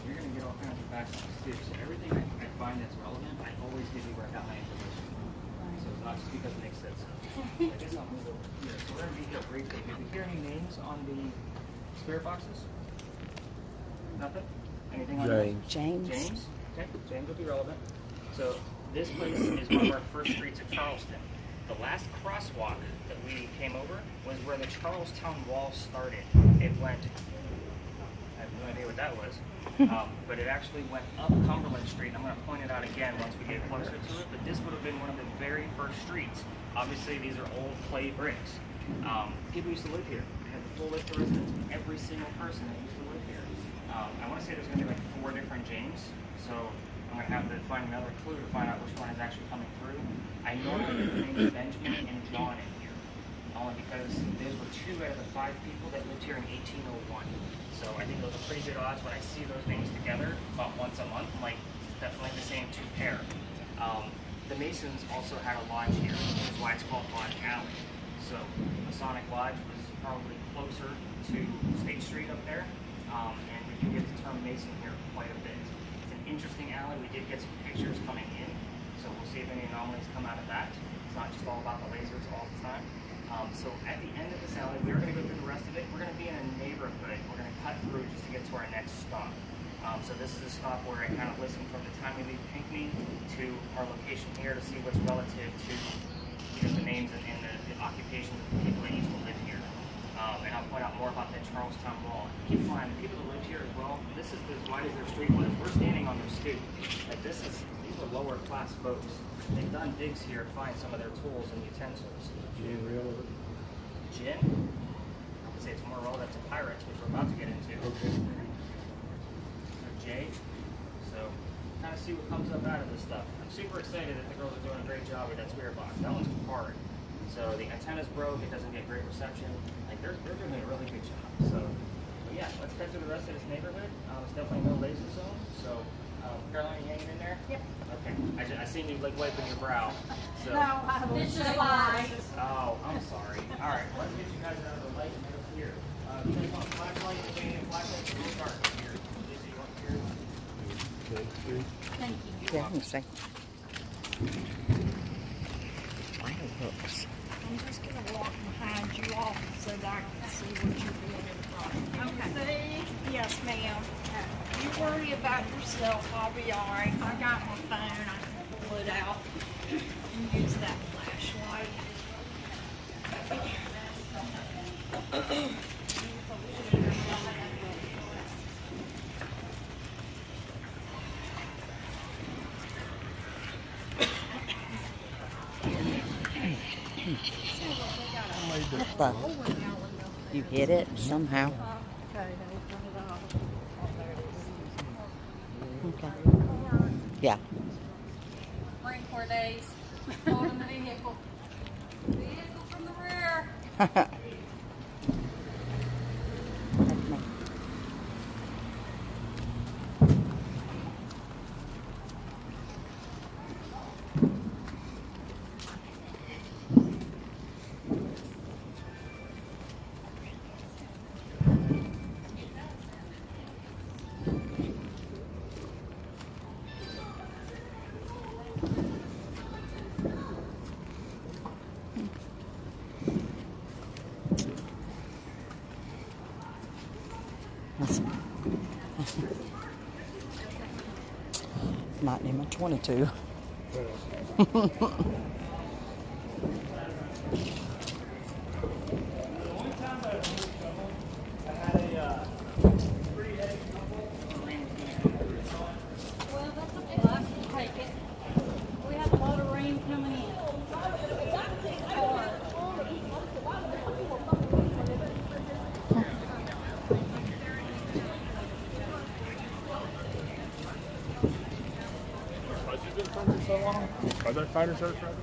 You're going to get all kinds of backstories too. So everything I find that's relevant, I always give you where I got my information. So it's not just because Nick said so. I guess I'll move over here. So we're going to be here briefly. Did we hear any names on the spirit boxes? Nothing? Anything on James. James? Okay, James will be relevant. So this place is one of our first streets of Charleston. The last crosswalk that we came over was where the Charlestown Wall started. It went, I have no idea what that was, but it actually went up Cumberland Street. I'm going to point it out again once we get closer to it, but this would have been one of the very first streets. Obviously, these are old clay bricks. People used to live here. They had the full list of residents, every single person that used to live here. I want to say there's going to be like 4 different James, so I'm going to have to find another clue to find out which one is actually coming through. I normally get the names Benjamin and John in here, only because those were 2 out of the 5 people that lived here in 1801. So I think those are pretty good odds when I see those names together about once a month. I'm like, it's definitely the same 2 pair. The Masons also had a lodge here, which is why it's called Lodge Alley. So Masonic Lodge was probably closer to State Street up there, and we do get the term Mason here quite a bit. It's an interesting alley. We did get some pictures coming in, so we'll see if any anomalies come out of that. It's not just all about the lasers all the time. So at the end of this alley, we're going to go through the rest of it. We're going to be in a neighborhood. We're going to cut through just to get to our next stop. So this is a stop where I kind of listen from the time we leave Pinckney to our location here to see what's relative to the names and the occupations of the people that used to live here. And I'll point out more about that Charlestown Wall. Keep in mind, the people that live here as well, this is as wide as their street was. We're standing on their stoop. Like these were lower class folks. They've done digs here to find some of their tools and utensils. Gin relevant? Gin? I would say it's more relevant to pirates, which we're about to get into. Okay. J. So kind of see what comes up out of this stuff. I'm super excited that the girls are doing a great job with that spirit box. That one's hard. So the antenna's broke, it doesn't get great reception. Like they're doing a really good job. So yeah, let's cut through the rest of this neighborhood. There's definitely no laser zone. So Caroline, you hanging in there? Yep. Okay. I seen you like wiping your brow. So. No, this is LEIGH. Oh, I'm sorry. All right, let's get you guys out of the light and over here. You guys want a flashlight? If you need a flashlight, it's a little dark here. Lisa, you want here? Okay, 3. Thank you. Yeah, let me see. Fire hooks. I'm just going to walk behind you all so that I can see what you're doing in front. Okay. Yes, ma'am. You worry about yourself. I'll be all right. I got my phone. I can pull it out and use that flashlight. What the? You hit it somehow. Okay. Yeah. Marine Corps days. Holding the vehicle. Vehicle from the rear. Not even 22. Well, that's okay. I can take it. We had a lot of rain coming in. Hard. fighter search right?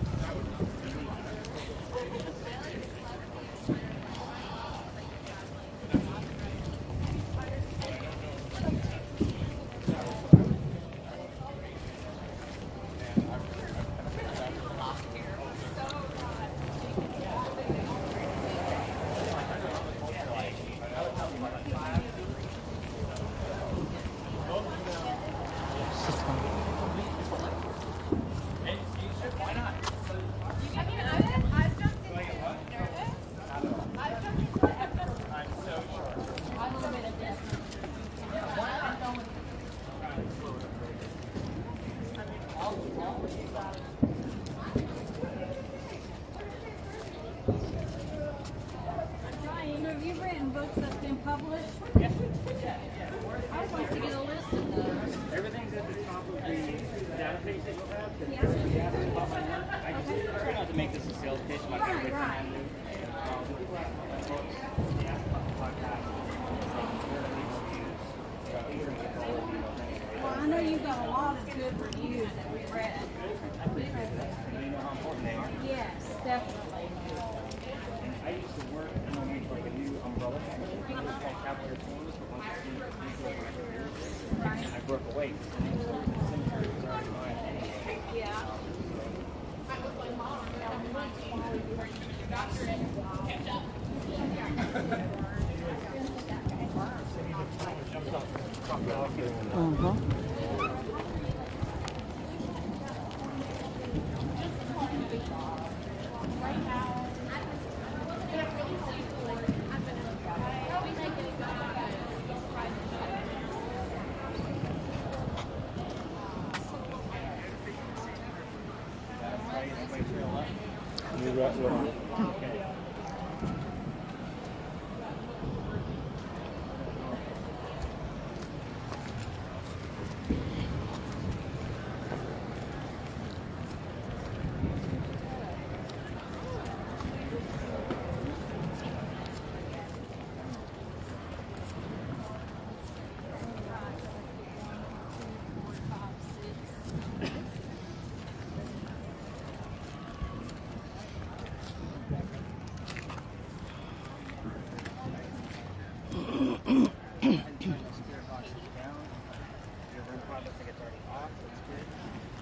Have you written books that's been published? Yes. I would like to get a list of those. Everything's at the top of the database that you'll have. Yeah. I just try not to make this a sales pitch. My favorite Right. time to people ask about my books. They ask about the podcast. Well, I know you've got a lot of good reviews that we read. I appreciate that. And you know how important they are. Yes, definitely. I used to work underneath like a new umbrella company. It was called Capital Tours, but once I seen it, I broke away. The cemetery was already mine anyway. Yeah. You're right, right. Okay.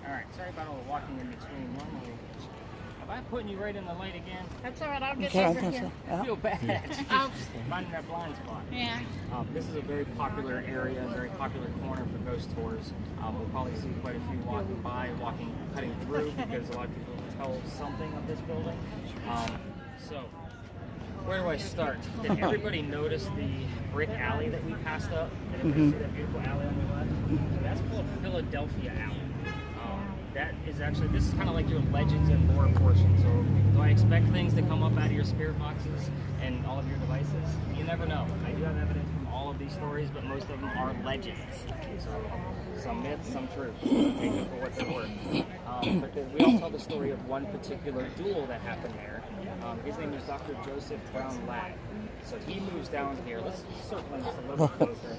Alright, sorry about all the walking in between. Normally, have I putting you right in the light again? That's all right. I'll get Okay, I over think here. so. I feel bad. Oh. Finding that blind spot. Yeah. This is a very popular area, a very popular corner for ghost tours. We'll probably see quite a few walking by, cutting through, because a lot of people tell something of this building. So, where do I start? Did everybody notice the brick alley that we passed up? Did everybody see that beautiful alley on the left? So that's called Philadelphia Alley. That is actually, this is kind of like your legends and lore portion. So do I expect things to come up out of your spirit boxes and all of your devices? You never know. I do have evidence from all of these stories, but most of them are legends. So some myths, some truth. Take them for what they're worth. But we all tell the story of one particular duel that happened there. His name is Dr. Joseph Brown Ladd. So he moves down here. Let's circle this a little closer,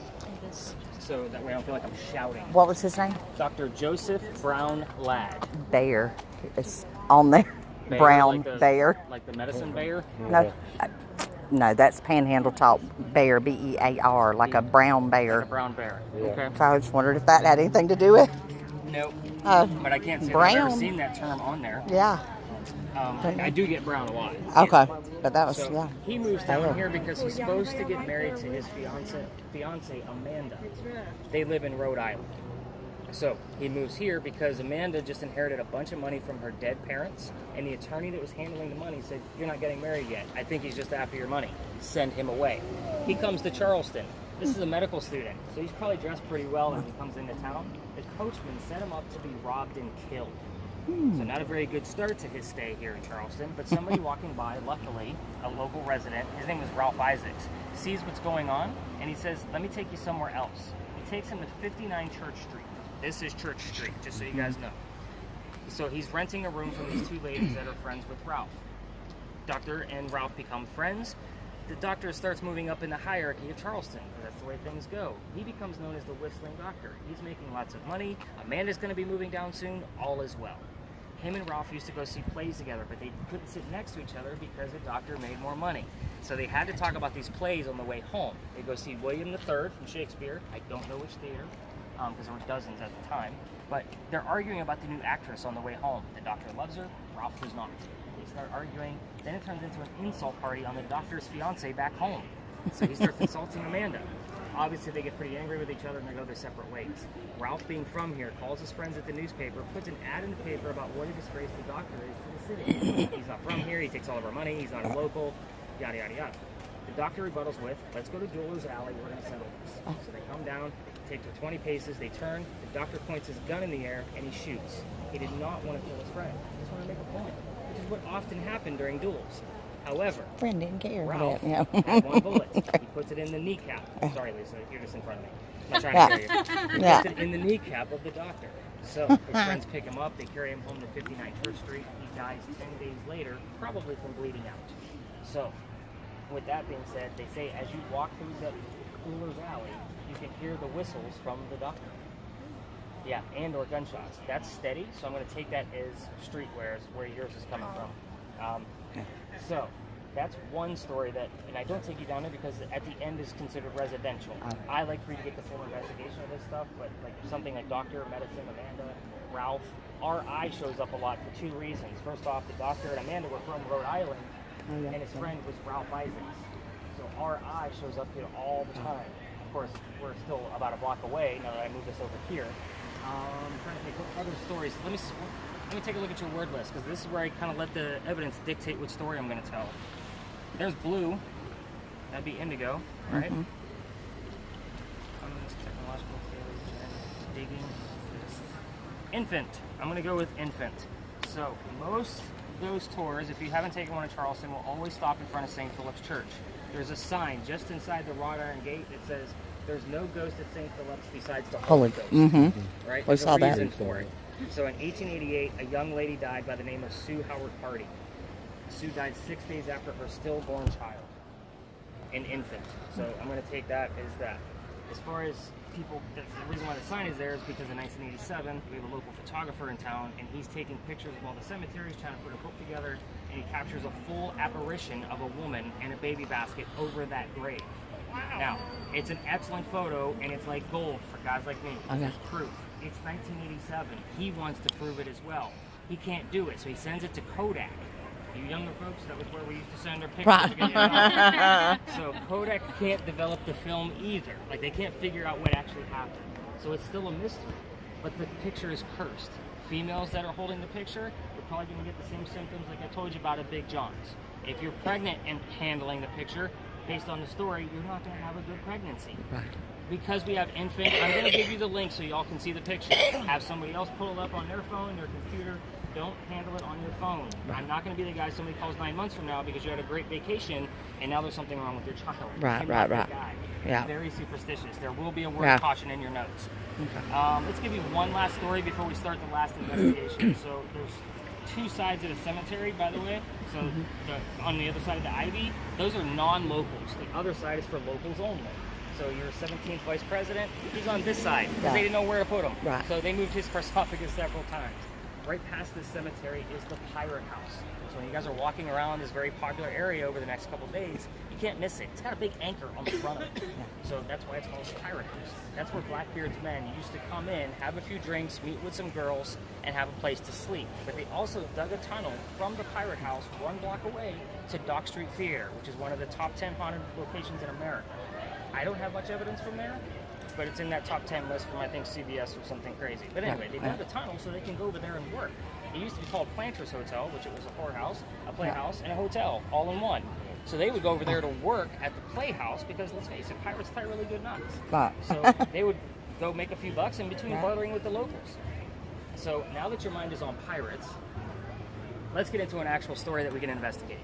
so that way I don't feel like I'm shouting. What was his name? Dr. Joseph Brown Ladd. Bear. It's on there. Bear, Brown like the, bear. Like the medicine bear? No, no, that's Panhandle Talk. Bear, B-E-A-R, like a brown bear. Like a brown bear. Yeah. Okay. So I just wondered if that had anything to do with. Nope. Uh, But I can't say brown. I've ever seen that term on there. Yeah. I do get brown a lot. Okay, but that was So yeah. he moves down here because he's supposed to get married to his fiance Amanda. They live in Rhode Island. So he moves here because Amanda just inherited a bunch of money from her dead parents, and the attorney that was handling the money said, "You're not getting married yet. I think he's just after your money. Send him away." He comes to Charleston. This is a medical student, so he's probably dressed pretty well as he comes into town. His coachman set him up to be robbed and killed. So not a very good start to his stay here in Charleston, but somebody walking by, luckily, a local resident, his name was Ralph Isaacs, sees what's going on, and he says, "Let me take you somewhere else." He takes him to 59 Church Street. This is Church Street, just so you guys know. So he's renting a room from these two ladies that are friends with Ralph. Doctor and Ralph become friends. The doctor starts moving up in the hierarchy of Charleston. That's the way things go. He becomes known as the Whistling Doctor. He's making lots of money. Amanda's going to be moving down soon. All is well. him and Ralph used to go see plays together, but they couldn't sit next to each other because the doctor made more money. So they had to talk about these plays on the way home. They go see William III from Shakespeare. I don't know which theater, because there were dozens at the time. But they're arguing about the new actress on the way home. The doctor loves her, Ralph does not. They start arguing, then it turns into an insult party on the doctor's fiance back home. So he starts insulting Amanda. Obviously, they get pretty angry with each other and they go their separate ways. Ralph, being from here, calls his friends at the newspaper, puts an ad in the paper about what a disgrace the doctor is to the city. He's not from here, he takes all of our money, he's not a local, yada, yada, yada. The doctor rebuttals with, let's go to Dueler's Alley, we're going to settle this. So they come down, take their 20 paces, they turn, the doctor points his gun in the air, and he shoots. He did not want to kill his friend. He just wanted to make a point, which is what often happened during duels. However, Friend didn't care. Ralph Yeah. had one bullet. He puts it in the kneecap. Sorry, Lisa, you're just in front of me. I'm not trying to hear you. He Yeah. puts it in the kneecap of the doctor. So his friends pick him up. They carry him home to 59 Church Street. He dies 10 days later, probably from bleeding out. So, with that being said, they say as you walk through the Cooler's Alley, you can hear the whistles from the doctor. Yeah, and or gunshots. That's steady, so I'm going to take that as streetwear, where yours is coming from. So, that's one story that, and I don't take you down there because at the end is considered residential. I like for you to get the full investigation of this stuff, but like something like doctor, medicine, Amanda, Ralph, RI shows up a lot for two reasons. First off, the doctor and Amanda were from Rhode Island, and his friend was Ralph Isaacs. So RI shows up here all the time. Of course, we're still about a block away now that I moved this over here. I'm trying to think what other stories. Let me take a look at your word list, because this is where I kind of let the evidence dictate which story I'm going to tell. There's blue. That'd be indigo, right? Technological failure, digging. Infant. I'm going to go with infant. So most of those tours, if you haven't taken one in Charleston, will always stop in front of St. Philip's Church. There's a sign just inside the wrought iron gate that says, "There's no ghost at St. Philip's besides the Holy Ghost." Right? We There's saw a that. reason for it. So in 1888, a young lady died by the name of Sue Howard Hardy. Sue died 6 days after her stillborn child, an infant. So I'm going to take that as that. As far as people, that's the reason why the sign is there is because in 1987, we have a local photographer in town, and he's taking pictures of all the cemeteries, trying to put a book together, and he captures a full apparition of a woman and a baby basket over that grave. Now, it's an excellent photo, and it's like gold for guys like me. There's proof. It's 1987. He wants to prove it as well. He can't do it, so he sends it to Kodak. You younger folks, that was where we used to send our pictures. To get so Kodak can't develop the film either. Like, they can't figure out what actually happened. So it's still a mystery. But the picture is cursed. Females that are holding the picture, you're probably going to get the same symptoms like I told you about at Big John's. If you're pregnant and handling the picture, based on the story, you're not going to have a good pregnancy. Because we have infant, I'm going to give you the link so y'all can see the picture. Have somebody else pull it up on their phone, their computer. Don't handle it on your phone. I'm not going to be the guy somebody calls 9 months from now because you had a great vacation and now there's something wrong with your child. Right. Yeah. Very superstitious. There will be a word of caution in your notes. Let's give you one last story before we start the last investigation. So there's two sides of the cemetery, by the way. So on the other side of the ivy, those are non-locals. The other side is for locals only. So your 17th vice president, he's on this side because they didn't know where to put him. So they moved his sarcophagus several times. Right past this cemetery is the Pirate House. So when you guys are walking around this very popular area over the next couple days, you can't miss it. It's got a big anchor on the front of it. So that's why it's called the Pirate House. That's where Blackbeard's men used to come in, have a few drinks, meet with some girls, and have a place to sleep. But they also dug a tunnel from the Pirate House 1 block away to Dock Street Theater, which is one of the top 10 haunted locations in America. I don't have much evidence from there, but it's in that top 10 list from, I think, CBS or something crazy. But anyway, they dug a tunnel so they can go over there and work. It used to be called Planters Hotel, which it was a whorehouse, a playhouse, and a hotel, all in one. So they would go over there to work at the playhouse because, let's face it, pirates tie really good knots. So they would go make a few bucks in between bartering with the locals. So now that your mind is on pirates, let's get into an actual story that we can investigate.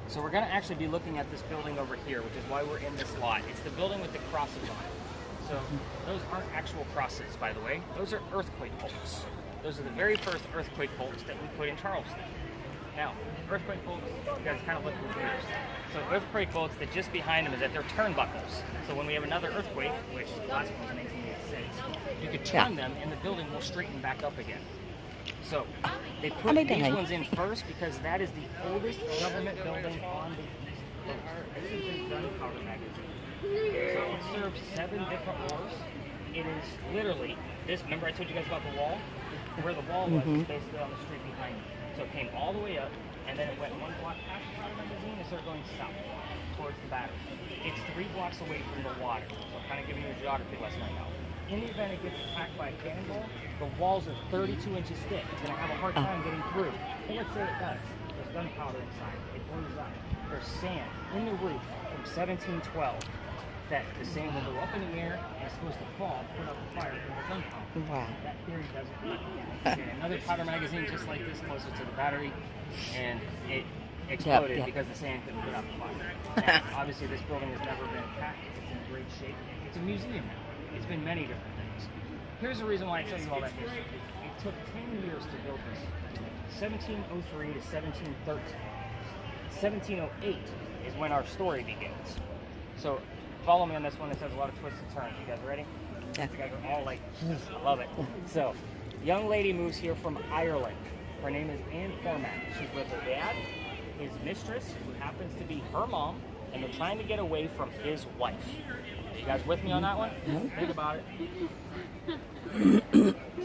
So we're going to actually be looking at this building over here, which is why we're in this lot. It's the building with the crosses on it. So those aren't actual crosses, by the way. Those are earthquake bolts. Those are the very first earthquake bolts that we put in Charleston. Now, earthquake bolts, you guys kind of look confused. So earthquake bolts, that just behind them is that they're turnbuckles. So when we have another earthquake, which the last one was in 1886, you could turn them and the building will straighten back up again. So they put mean, these hey. ones in first because that is the oldest government building on the East Coast. This is the gunpowder magazine. So it serves 7 different wars. It is literally this. Remember I told you guys about the wall? Where the wall was is basically on the street behind me. So it came all the way up, and then it went 1 block past the powder magazine and started going south towards the battery. It's 3 blocks away from the water. So I'm kind of giving you a geography lesson right now. In the event it gets attacked by a cannonball, the walls are 32 inches thick. It's going to have a hard time getting through. But let's say it does. There's gunpowder inside. It blows up. There's sand in the roof from 1712 that the sand will go up in the air and it's supposed to fall, put out the fire from the gunpowder. Wow. That theory doesn't work. Okay, another powder magazine just like this closer to the battery, and it exploded Yep. because the sand couldn't put out the fire. Now, obviously this building has never been attacked. It's in great shape. It's a museum now. It's been many different things. Here's the reason why I tell you all that history. It took 10 years to build this. 1703 to 1713. 1708 is when our story begins. So follow me on this one. It has a lot of twists and turns. You guys ready? Yeah. You guys are all like, I love it. So, young lady moves here from Ireland. Her name is Anne Cormack. She's with her dad, his mistress, who happens to be her mom, and they're trying to get away from his wife. Are you guys with me on that one? Think about it.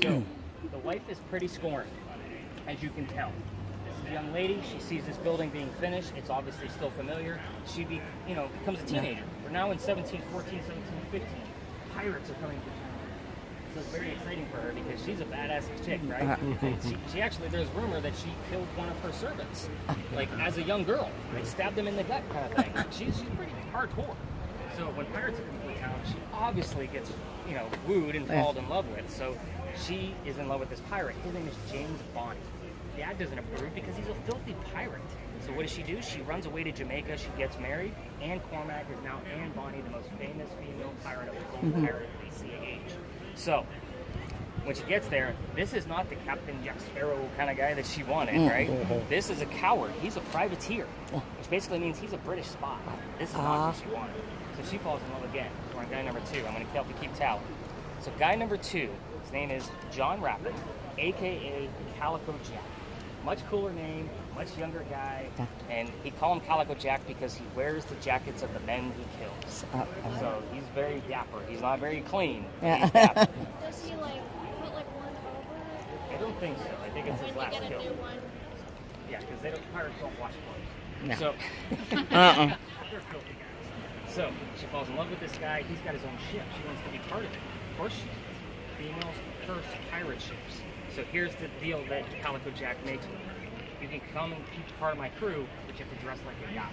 So, the wife is pretty scorned, as you can tell. This is a young lady. She sees this building being finished. It's obviously still familiar. She becomes a teenager. We're now in 1714, 1715. Pirates are coming to town. So it's very exciting for her because she's a badass chick, right? And she actually, there's rumor that she killed one of her servants, like as a young girl. They stabbed him in the gut kind of thing. She's pretty hardcore. So when pirates are coming to town, she obviously gets, wooed and fallen in love with. So she is in love with this pirate. His name is James Bond. Dad doesn't approve because he's a filthy pirate. So what does she do? She runs away to Jamaica. She gets married. Anne Cormack is now Anne Bonny, the most famous female pirate of the gold pirate of the ACAH. So when she gets there, this is not the Captain Jack Sparrow kind of guy that she wanted, right? This is a coward. He's a privateer, which basically means he's a British spy. This is not what she wanted. So she falls in love again. We're on guy number 2. I'm going to help you keep tally. So guy number 2, his name is John Rappin, a.k.a. Calico Jack. Much cooler name, much younger guy, and he call him Calico Jack because he wears the jackets of the men he kills. So he's very dapper. He's not very clean, but he's dapper. Does he put one over I don't think so. I think it's his when last they get a kill. new one? Yeah, because pirates don't wash clothes. No. So they're filthy guys. So she falls in love with this guy. He's got his own ship. She wants to be part of it. Of course she is. Females curse pirate ships. So here's the deal that Calico Jack makes with her. You can come and be part of my crew, but you have to dress like a yacht.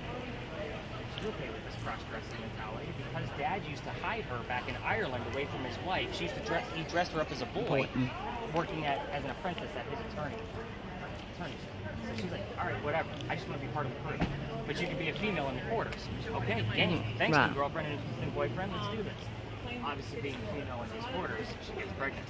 She's okay with this cross-dressing mentality because Dad used to hide her back in Ireland away from his wife. He dressed her up as a boy, working as an apprentice at his attorney. So she's like, all right, whatever. I just want to be part of the crew. But you can be a female in the quarters. Okay, gang. Thanks, Right. girlfriend and boyfriend. Let's do this. Obviously, being a female in his quarters, she gets pregnant.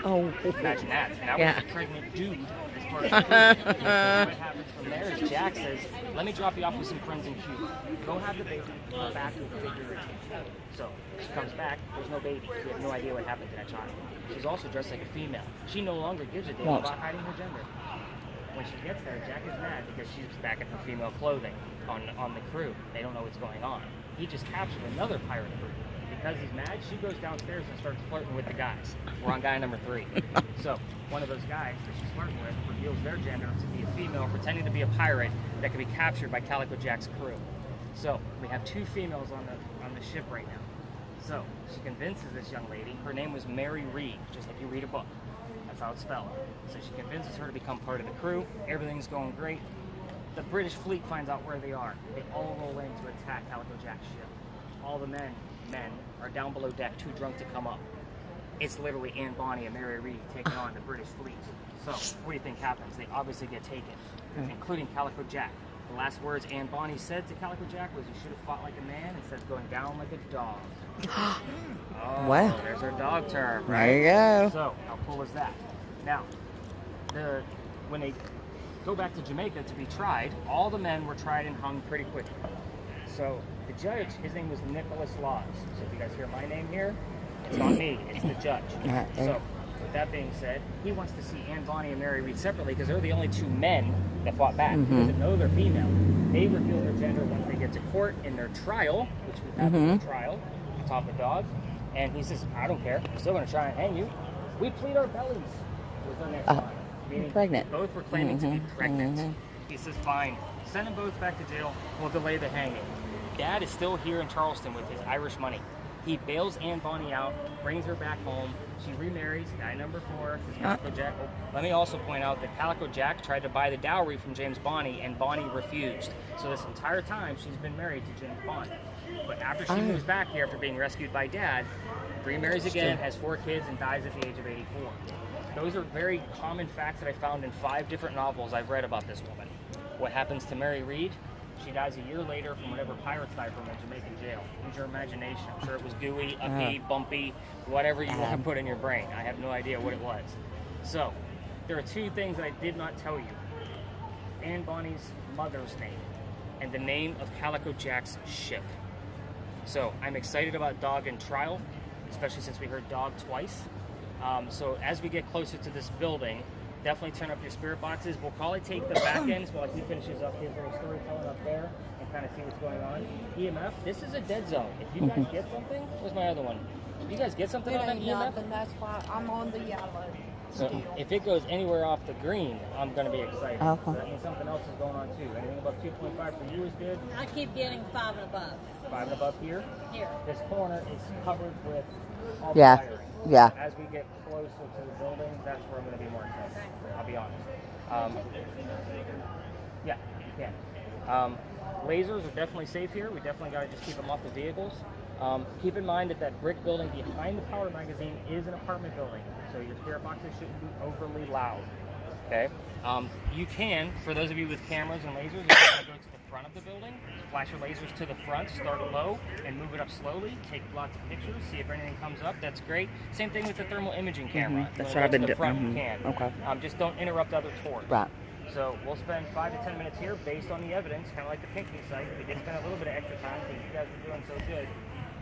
Oh. Imagine that. Now we Yeah. have a pregnant dude as part of the crew. What happens from there is Jack says, let me drop you off with some friends in Cuba. Go have the baby. Come back and figure it out. So she comes back. There's no baby. We have no idea what happened to that child. She's also dressed like a female. She no longer gives a damn What? about hiding her gender. When she gets there, Jack is mad because she's back in her female clothing on the crew. They don't know what's going on. He just captured another pirate crew. Because he's mad, she goes downstairs and starts flirting with the guys. We're on guy number 3. So one of those guys that she's flirting with reveals their gender to be a female pretending to be a pirate that can be captured by Calico Jack's crew. So we have 2 females on the ship right now. So she convinces this young lady, her name was Mary Reed, just like you read a book. That's how it's spelled. So she convinces her to become part of the crew. Everything's going great. The British fleet finds out where they are. They all roll in to attack Calico Jack's ship. All the men are down below deck, too drunk to come up. It's literally Anne Bonny and Mary Reed taking on the British fleet. So what do you think happens? They obviously get taken, including Calico Jack. The last words Anne Bonny said to Calico Jack was, you should have fought like a man instead of going down like a dog. Wow. There's our dog term, right? There you go. So how cool is that? Now, when they go back to Jamaica to be tried, all the men were tried and hung pretty quickly. So the judge, his name was Nicholas Laws. So if you guys hear my name here, it's not me, it's the judge. So with that being said, he wants to see Anne Bonny and Mary Reed separately because they're the only two men that fought back. He doesn't know they're female. They reveal their gender once they get to court in their trial, which we have a trial, top of the dog. And he says, I don't care. I'm still going to try and hang you. We plead our bellies. Was their next line. Meaning pregnant. both were claiming to be pregnant. He says, fine. Send them both back to jail. We'll delay the hanging. Dad is still here in Charleston with his Irish money. He bails Anne Bonny out, brings her back home. She remarries guy number 4, Calico Jack. Oh, let me also point out that Calico Jack tried to buy the dowry from James Bonny, and Bonny refused. So this entire time, she's been married to James Bonny. But after she moves back here after being rescued by Dad, remarries again, has 4 kids, and dies at the age of 84. Those are very common facts that I found in 5 different novels I've read about this woman. What happens to Mary Reed? She dies a year later from whatever pirates died from in Jamaican jail. Use your imagination. I'm sure it was gooey, uppy, bumpy, whatever you want to put in your brain. I have no idea what it was. So, there are 2 things that I did not tell you. Anne Bonny's mother's name and the name of Calico Jack's ship. So, I'm excited about Dog in trial, especially since we heard Dog twice. So, as we get closer to this building, definitely turn up your spirit boxes. We'll probably take the back ends while he finishes up his little storytelling up there and kind of see what's going on. EMF, this is a dead zone. If you guys get something, where's my other one? If you guys get something on that EMF? And that's why I'm on the yellow. So if it goes anywhere off the green, I'm going to be excited. Okay. So that means something else is going on too. Anything above 2.5 for you is good. I keep getting 5 and above. 5 and above here. Here. This corner is covered with all Yeah. the wiring. Yeah. As we get closer to the building, that's where I'm going to be more excited. I'll be honest. Yeah, you can. Lasers are definitely safe here. We definitely got to just keep them off the vehicles. Keep in mind that that brick building behind the power magazine is an apartment building, so your spirit boxes shouldn't be overly loud. Okay. You can, for those of you with cameras and lasers, you can go to the front of the building, flash your lasers to the front, start low, and move it up slowly. Take lots of pictures, see if anything comes up. That's great. Same thing with the thermal imaging camera. That's what I've been doing. doing. Okay. Just don't interrupt other tours. Right. So we'll spend 5 to 10 minutes here based on the evidence, kind of like the Pinckney site. We did spend a little bit of extra time because you guys were doing so good,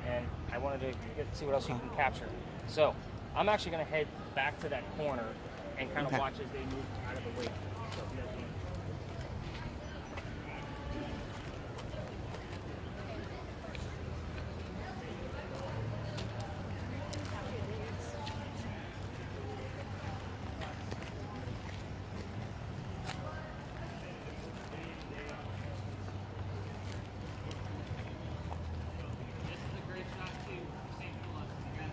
and I wanted to see what else you can capture. So I'm actually going to head back to that corner and kind of watch as they move out of the way. So if you guys want- This is a great shot too. Same philosophy, guys.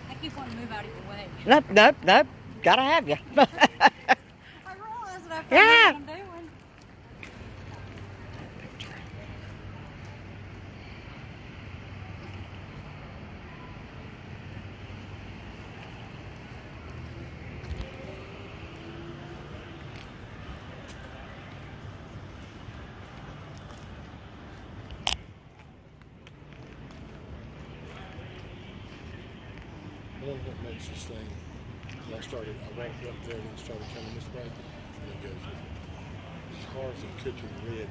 I keep wanting to move out of your way. Nope. Gotta have you. I realize that I Yeah. what I'm doing. I love what makes this thing. I walked up there and started coming this way, and it goes, cars and kitchen red,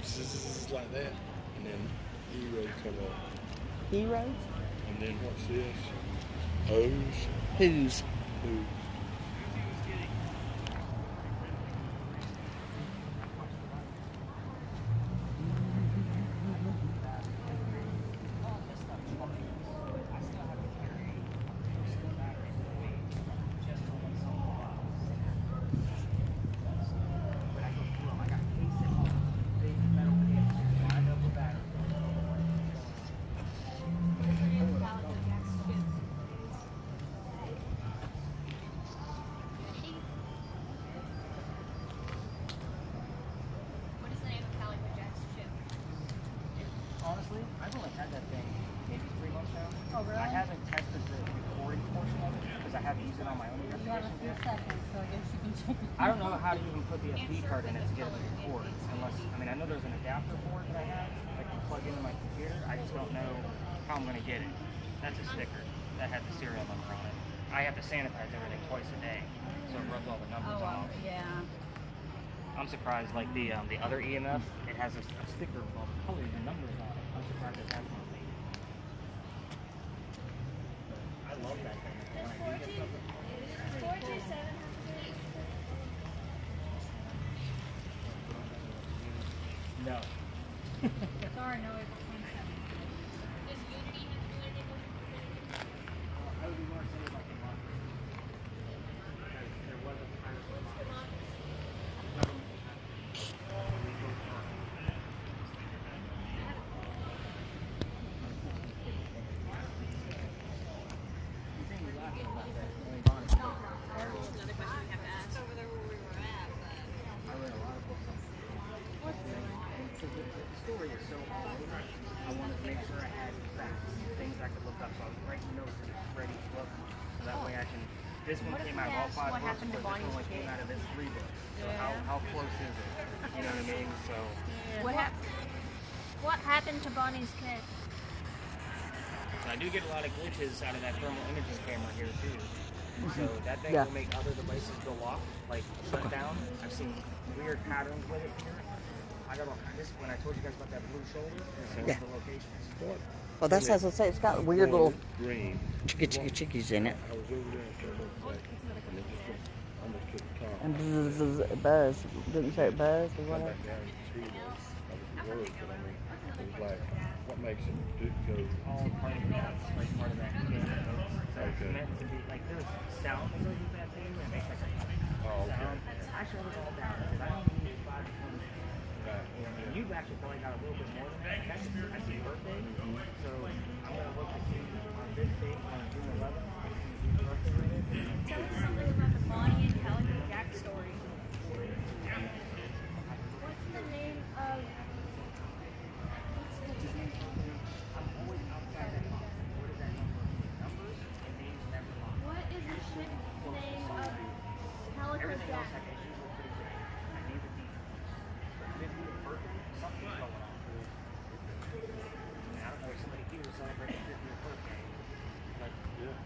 zzz, like that, and then E-road come up. Heroes? And then what's this? Hose. Who's? Who? What is the name of Calico Jack's ship? Honestly, I've only had that thing maybe 3 months now. Oh, really? I haven't tested the recording portion of it because I haven't used it on my own You have a investigations few yet. seconds, so I guess you can check it. I don't know how to even put the SD card in it to get it to record. Unless, I mean, I know there's an adapter for it that I have that can plug into my computer. I just don't know how I'm going to get it. That's a sticker that had the serial number on it. I have to sanitize everything twice a day, so it rubs all the numbers Oh, off. yeah. I'm surprised. Like the other EMF, it has a sticker of colors and numbers on it. I'm surprised that that's not made. I love that thing. When I do get something. 427. No. Sorry, no, April 27th. Does Unity have to do anything with it? I would be more excited about the month. Because there was a time What's the model? Another question we have to ask. Over there where we were at, but I read a lot of books on so the story is so old. I wanted to make sure I had facts, things I could look up. So I was writing notes in Freddie's book, so that way I can. This one came out of all 5 books, but this one only came out of his 3 books. So how close is it? You know what I mean? So What happened to Bonnie's kid? I do get a lot of glitches out of that thermal imaging camera here too. So that thing Yeah. will make other devices go off, like shut down. I've seen weird patterns with it here. I got this when I told you guys about that blue shoulder. This is Yeah. the locations. What? Well, that's as I say. It's got weird little green. chickies in it. I was over there and started looking back, and it just went almost to the top. And it buzzed. Didn't say it buzzed or Come whatever. back down and see this. I was worried, but I mean, it was like, what makes it go? All part of that, like part of that camera. So it's Okay. meant to be like there's sound that goes with that thing that makes like a Oh, okay. sound. I showed it all down because I only need 5 to 20. Right. And you've actually probably got a little bit more than that. That's your birthday. So I'm gonna look to see on this date on June 11th. Your birthday right is. Tell us something about the Bonnie and Calico Jack story. What's the name of? I'm always outside that box. What is that number? Numbers and names never lie. What is the ship name of Calico Everything Jack? else I can usually pretty good. I need the details. But 50th birthday, something's going on. I don't know if somebody here is celebrating 50th birthday. But Yeah.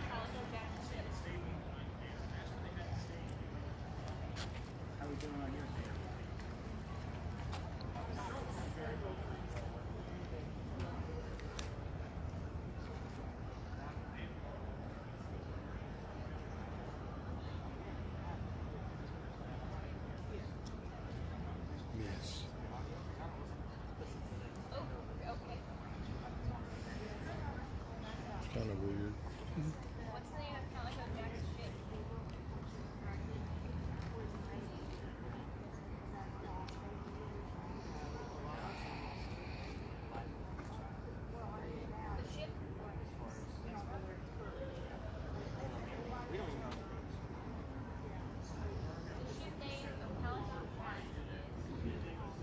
Calico Jack's ship. how are we doing on yours? Yes. Oh, okay. It's kind of weird. What's the name of Calico Jack's ship? The ship? The ship name of Calico Jack is pretty interesting.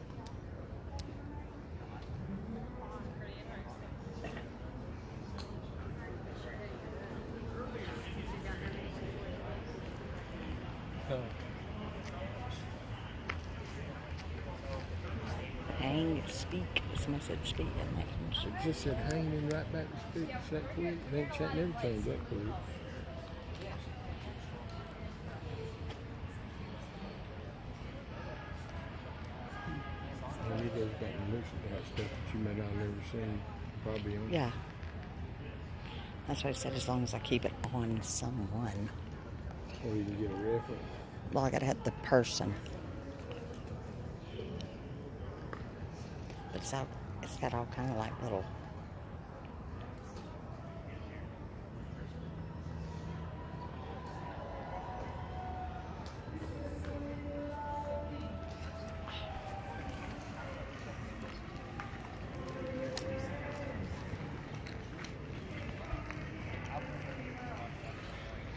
Hang, speak. This message, speak. That makes It just said hanging right back to speak. It's that quick. It ain't never changed that quick. When he goes back and looks at that stuff that you may not have never seen, probably on. Yeah. That's what I said. As long as I keep it on someone. Or you can get a reference. Well, I gotta have the person. But it's got all kind of like little.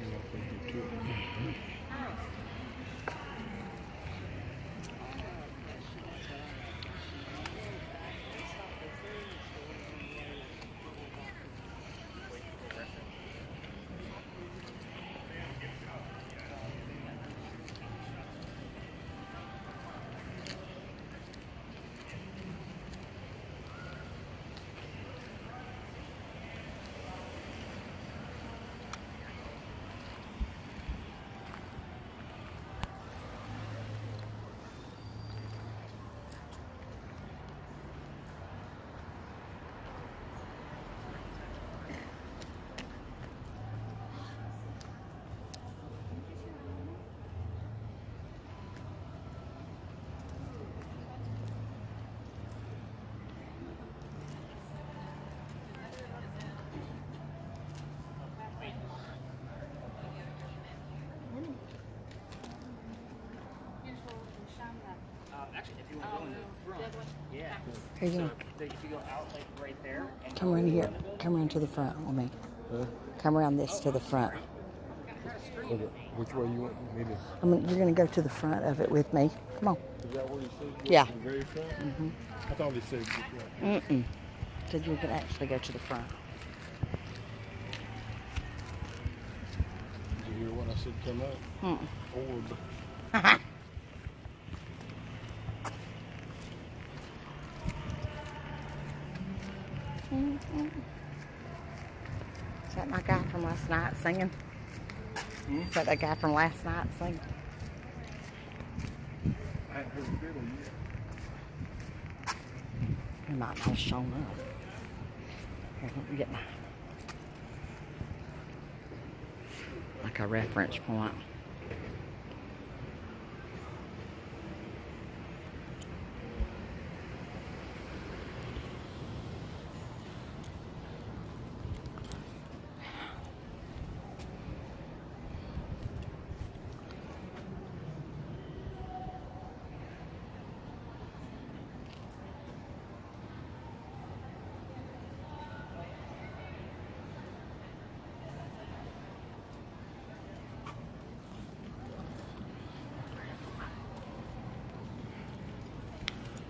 And I think you could. Here you So go. if you go out like right there. And Come around here. Come around to the front with me. Come around this to the front. Okay, which way you want me to? I mean, you're going to go to the front of it with me. Come on. Is that where you said? Yeah. The very front? Mm-hmm. I thought he said this way. Mm-mm. So you can actually go to the front. Did you hear what I said come up? Orb. Is that my guy from last night singing? Is that guy from last night singing? I haven't heard the fiddle yet. He might not have shown up. Here, let me get my... like a reference point.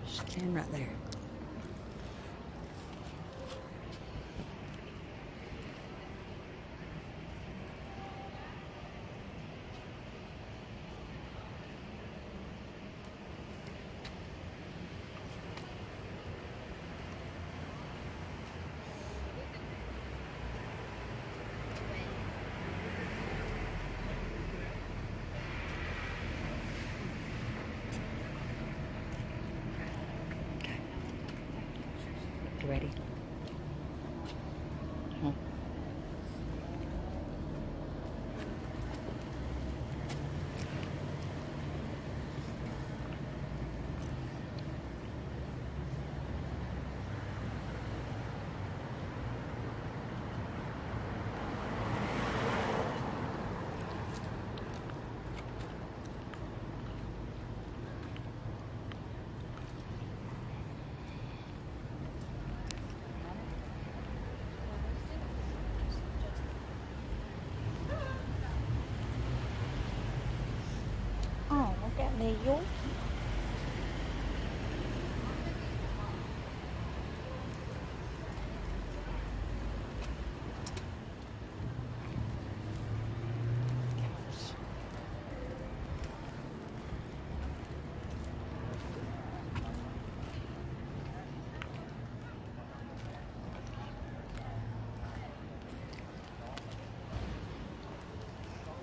Stand right there. You ready? Oh, look at me, Yorkie.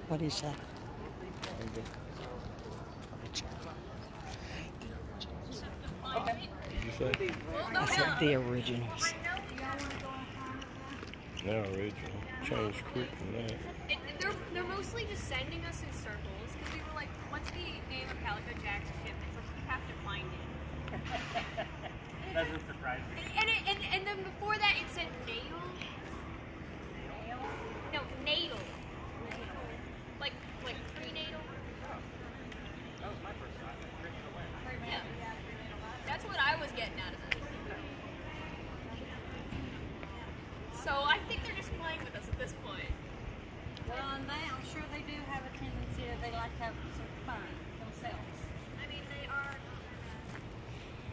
What is that? You say? I said the originals. No, original. Change quick from that. They're mostly just sending us in circles because we were like, what's the name of Calico Jack's ship? It's like we have to find it. Doesn't surprise me. And then before that it said nail. No, natal. Like prenatal. That was my first thought. Yeah. That's what I was getting out of it. So I think they're just playing with us at this point. Well, and I'm sure they do have a tendency that they like to have some fun themselves. I mean, they are.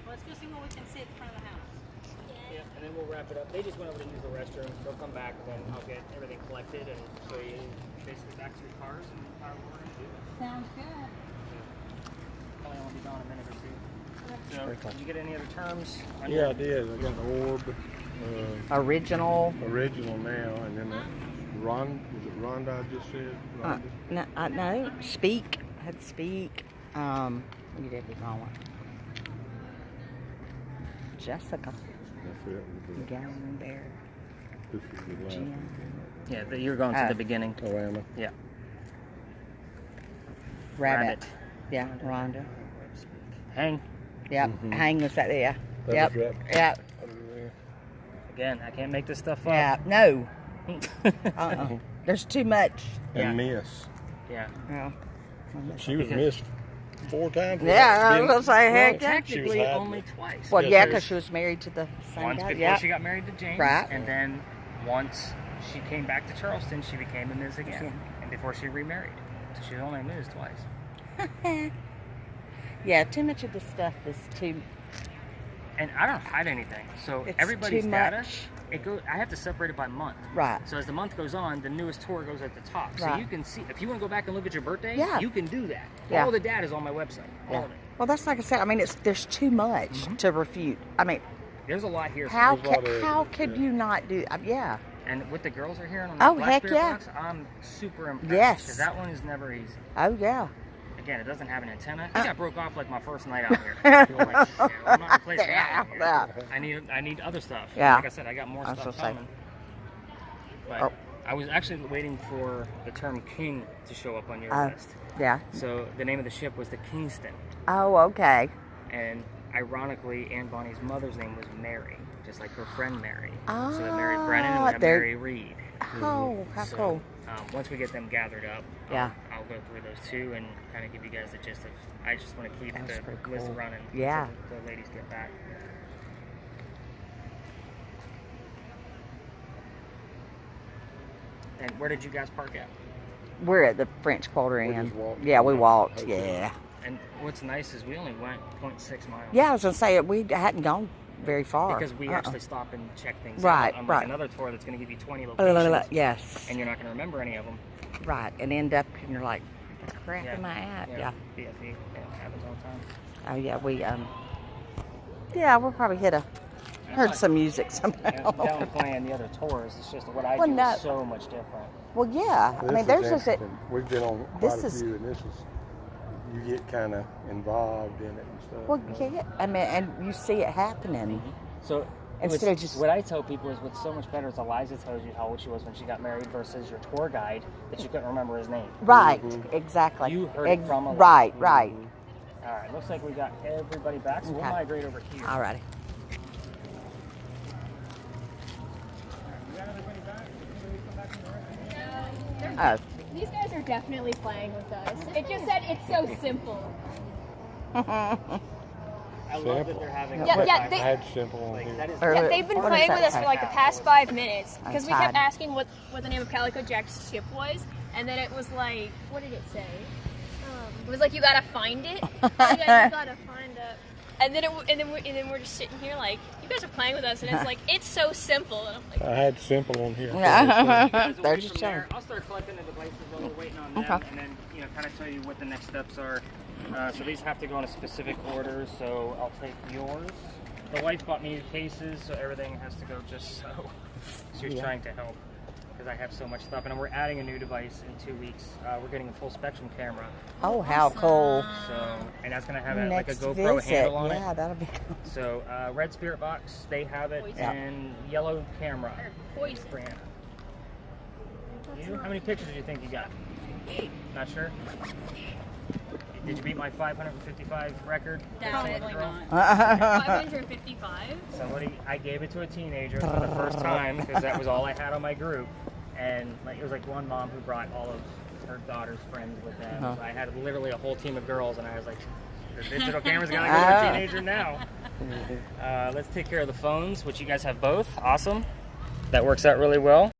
Well, let's go see what we can see at the front of the house. Yeah, and then we'll wrap it up. They just went over to use the restroom. They'll come back, and then I'll get everything collected and show you basically back to your cars and how we're going to do it. Sounds good. Probably won't be gone in a minute or two. So, did you get any other terms? Yeah, I did. I got the orb. Original. Original now, and then that was it Rhonda I just said? Rhonda? No, speak. I had speak. You did the wrong one. Jessica. That's it. Gallon Bear. This is the last Jim. one. Yeah, you're going to the beginning. Oh, am I? Yeah. Rabbit. Yeah, Rhonda. Hang. Yep. Hang was that there. That Yep. was right. Yep. Over there. Again, I can't make this stuff up. Yeah. No. There's too much. Yeah. And Miss. Yeah. Yeah. She was missed 4 times. Yeah, I was Been- gonna say, heck Well, yeah. Technically, She was only twice. Well, Yeah, yeah, she because was- she was married to the same Once guy. before Yeah. she got married to James, Right. and then once she came back to Charleston, she became a Ms. again, Yeah. and before she remarried. So she was only a Ms. twice. Yeah, too much of the stuff is too. And I don't hide anything. So It's everybody's too data, much. it goes. I have to separate it by month. Right. So as the month goes on, the newest tour goes at the top. So Right. you can see if you want to go back and look at your birthday. Yeah. You can do that. Yeah. All the data is on my website. All Yeah. of it. Well, that's like I said. I mean, there's too much to refute. I mean, There's a lot here. how There's a lot of how evidence, could yeah. you not do? Yeah. And what the girls are hearing on Oh, the Black heck Spirit yeah. box, I'm super impressed. Yes. Because that one is never easy. Oh yeah. Again, it doesn't have an antenna. I think I broke off like my first night out here. I was like, shit, I'm not replacing that one here. I need other stuff. Yeah. Like I said, I got more I was stuff gonna say. coming. But Oh. I was actually waiting for the term king to show up on your list. Yeah. So the name of the ship was the Kingston. Oh, okay. And ironically, Anne Bonny's mother's name was Mary, just like her friend Mary. So they married Brennan and we have there- Mary Reed. Oh, how So, cool. Once we get them gathered up, Yeah. I'll go through those two and kind of give you guys the gist of. I just want to keep That's the pretty list cool. running. Yeah. Until the ladies get back. And where did you guys park at? We're at the French Quarter We Inn. just walked. Yeah, we walked. Okay. Yeah. And what's nice is we only went 0.6 miles. Yeah, I was gonna say we hadn't gone very far. Because we actually stop and check things Right, out. Unlike right. another tour that's going to give you 20 locations. Yes. And you're not going to remember any of them. Right, and end up and you're like, "Where the crap Yeah. am I at?" Yeah. BFE. It happens all the time. Oh yeah, we yeah, we'll probably heard some music And somehow. downplaying the other tours, it's just what I Well, do no. is so much different. Well, yeah. I This mean, is there's just a, interesting. We've been on this quite a is- few, and this is you get kind of involved in it and stuff. well, you know. yeah. I mean, and you see it happening. So Instead of just- what I tell people is what's so much better is Eliza tells you how old she was when she got married versus your tour guide that you couldn't remember his name. Right. Exactly. You heard it from Eliza. Right. Right. All right, looks like we got everybody back, so we'll Okay. migrate over here. All righty. We got everybody back? Everybody come back in the right? Oh. These guys are definitely playing with us. It just said it's so simple. I love that they're having Yeah, a yeah, I they- had simple on like, here. that is Or- Yeah, they've been what is playing that with us for like the past 5 minutes because we kept Tide. asking what the name of Calico Jack's ship was, and then it was like, what did it say? It was like you gotta find it. Yeah, you gotta find it. And then we're just sitting here like, you guys are playing with us, and it's like it's so simple. And I'm like, I had simple on here. Guys will They're wait just from showing. there. I'll start collecting the devices while we're waiting on them, Okay. and then kind of tell you what the next steps are. So these have to go in a specific order. So I'll take yours. The wife bought me cases, so everything has to go just so. She was trying to help because I have so much stuff, and we're adding a new device in 2 weeks. We're getting a full spectrum camera, Oh, how cool. so and that's going to have like a Next GoPro visit. handle on Yeah, it. that'll be cool. So red Spirit box, they have it, Yeah. and yellow camera. poison. Brianna. You? How many pictures do you think you got? Not sure? Did you beat my 555 record? Probably Girl? not. 555. Somebody, I gave it to a teenager for the first time because that was all I had on my group. And like it was like one mom who brought all of her daughter's friends with them. So I had literally a whole team of girls, and I was like, the digital camera's gotta go to a teenager now. Let's take care of the phones, which you guys have both. Awesome. That works out really well.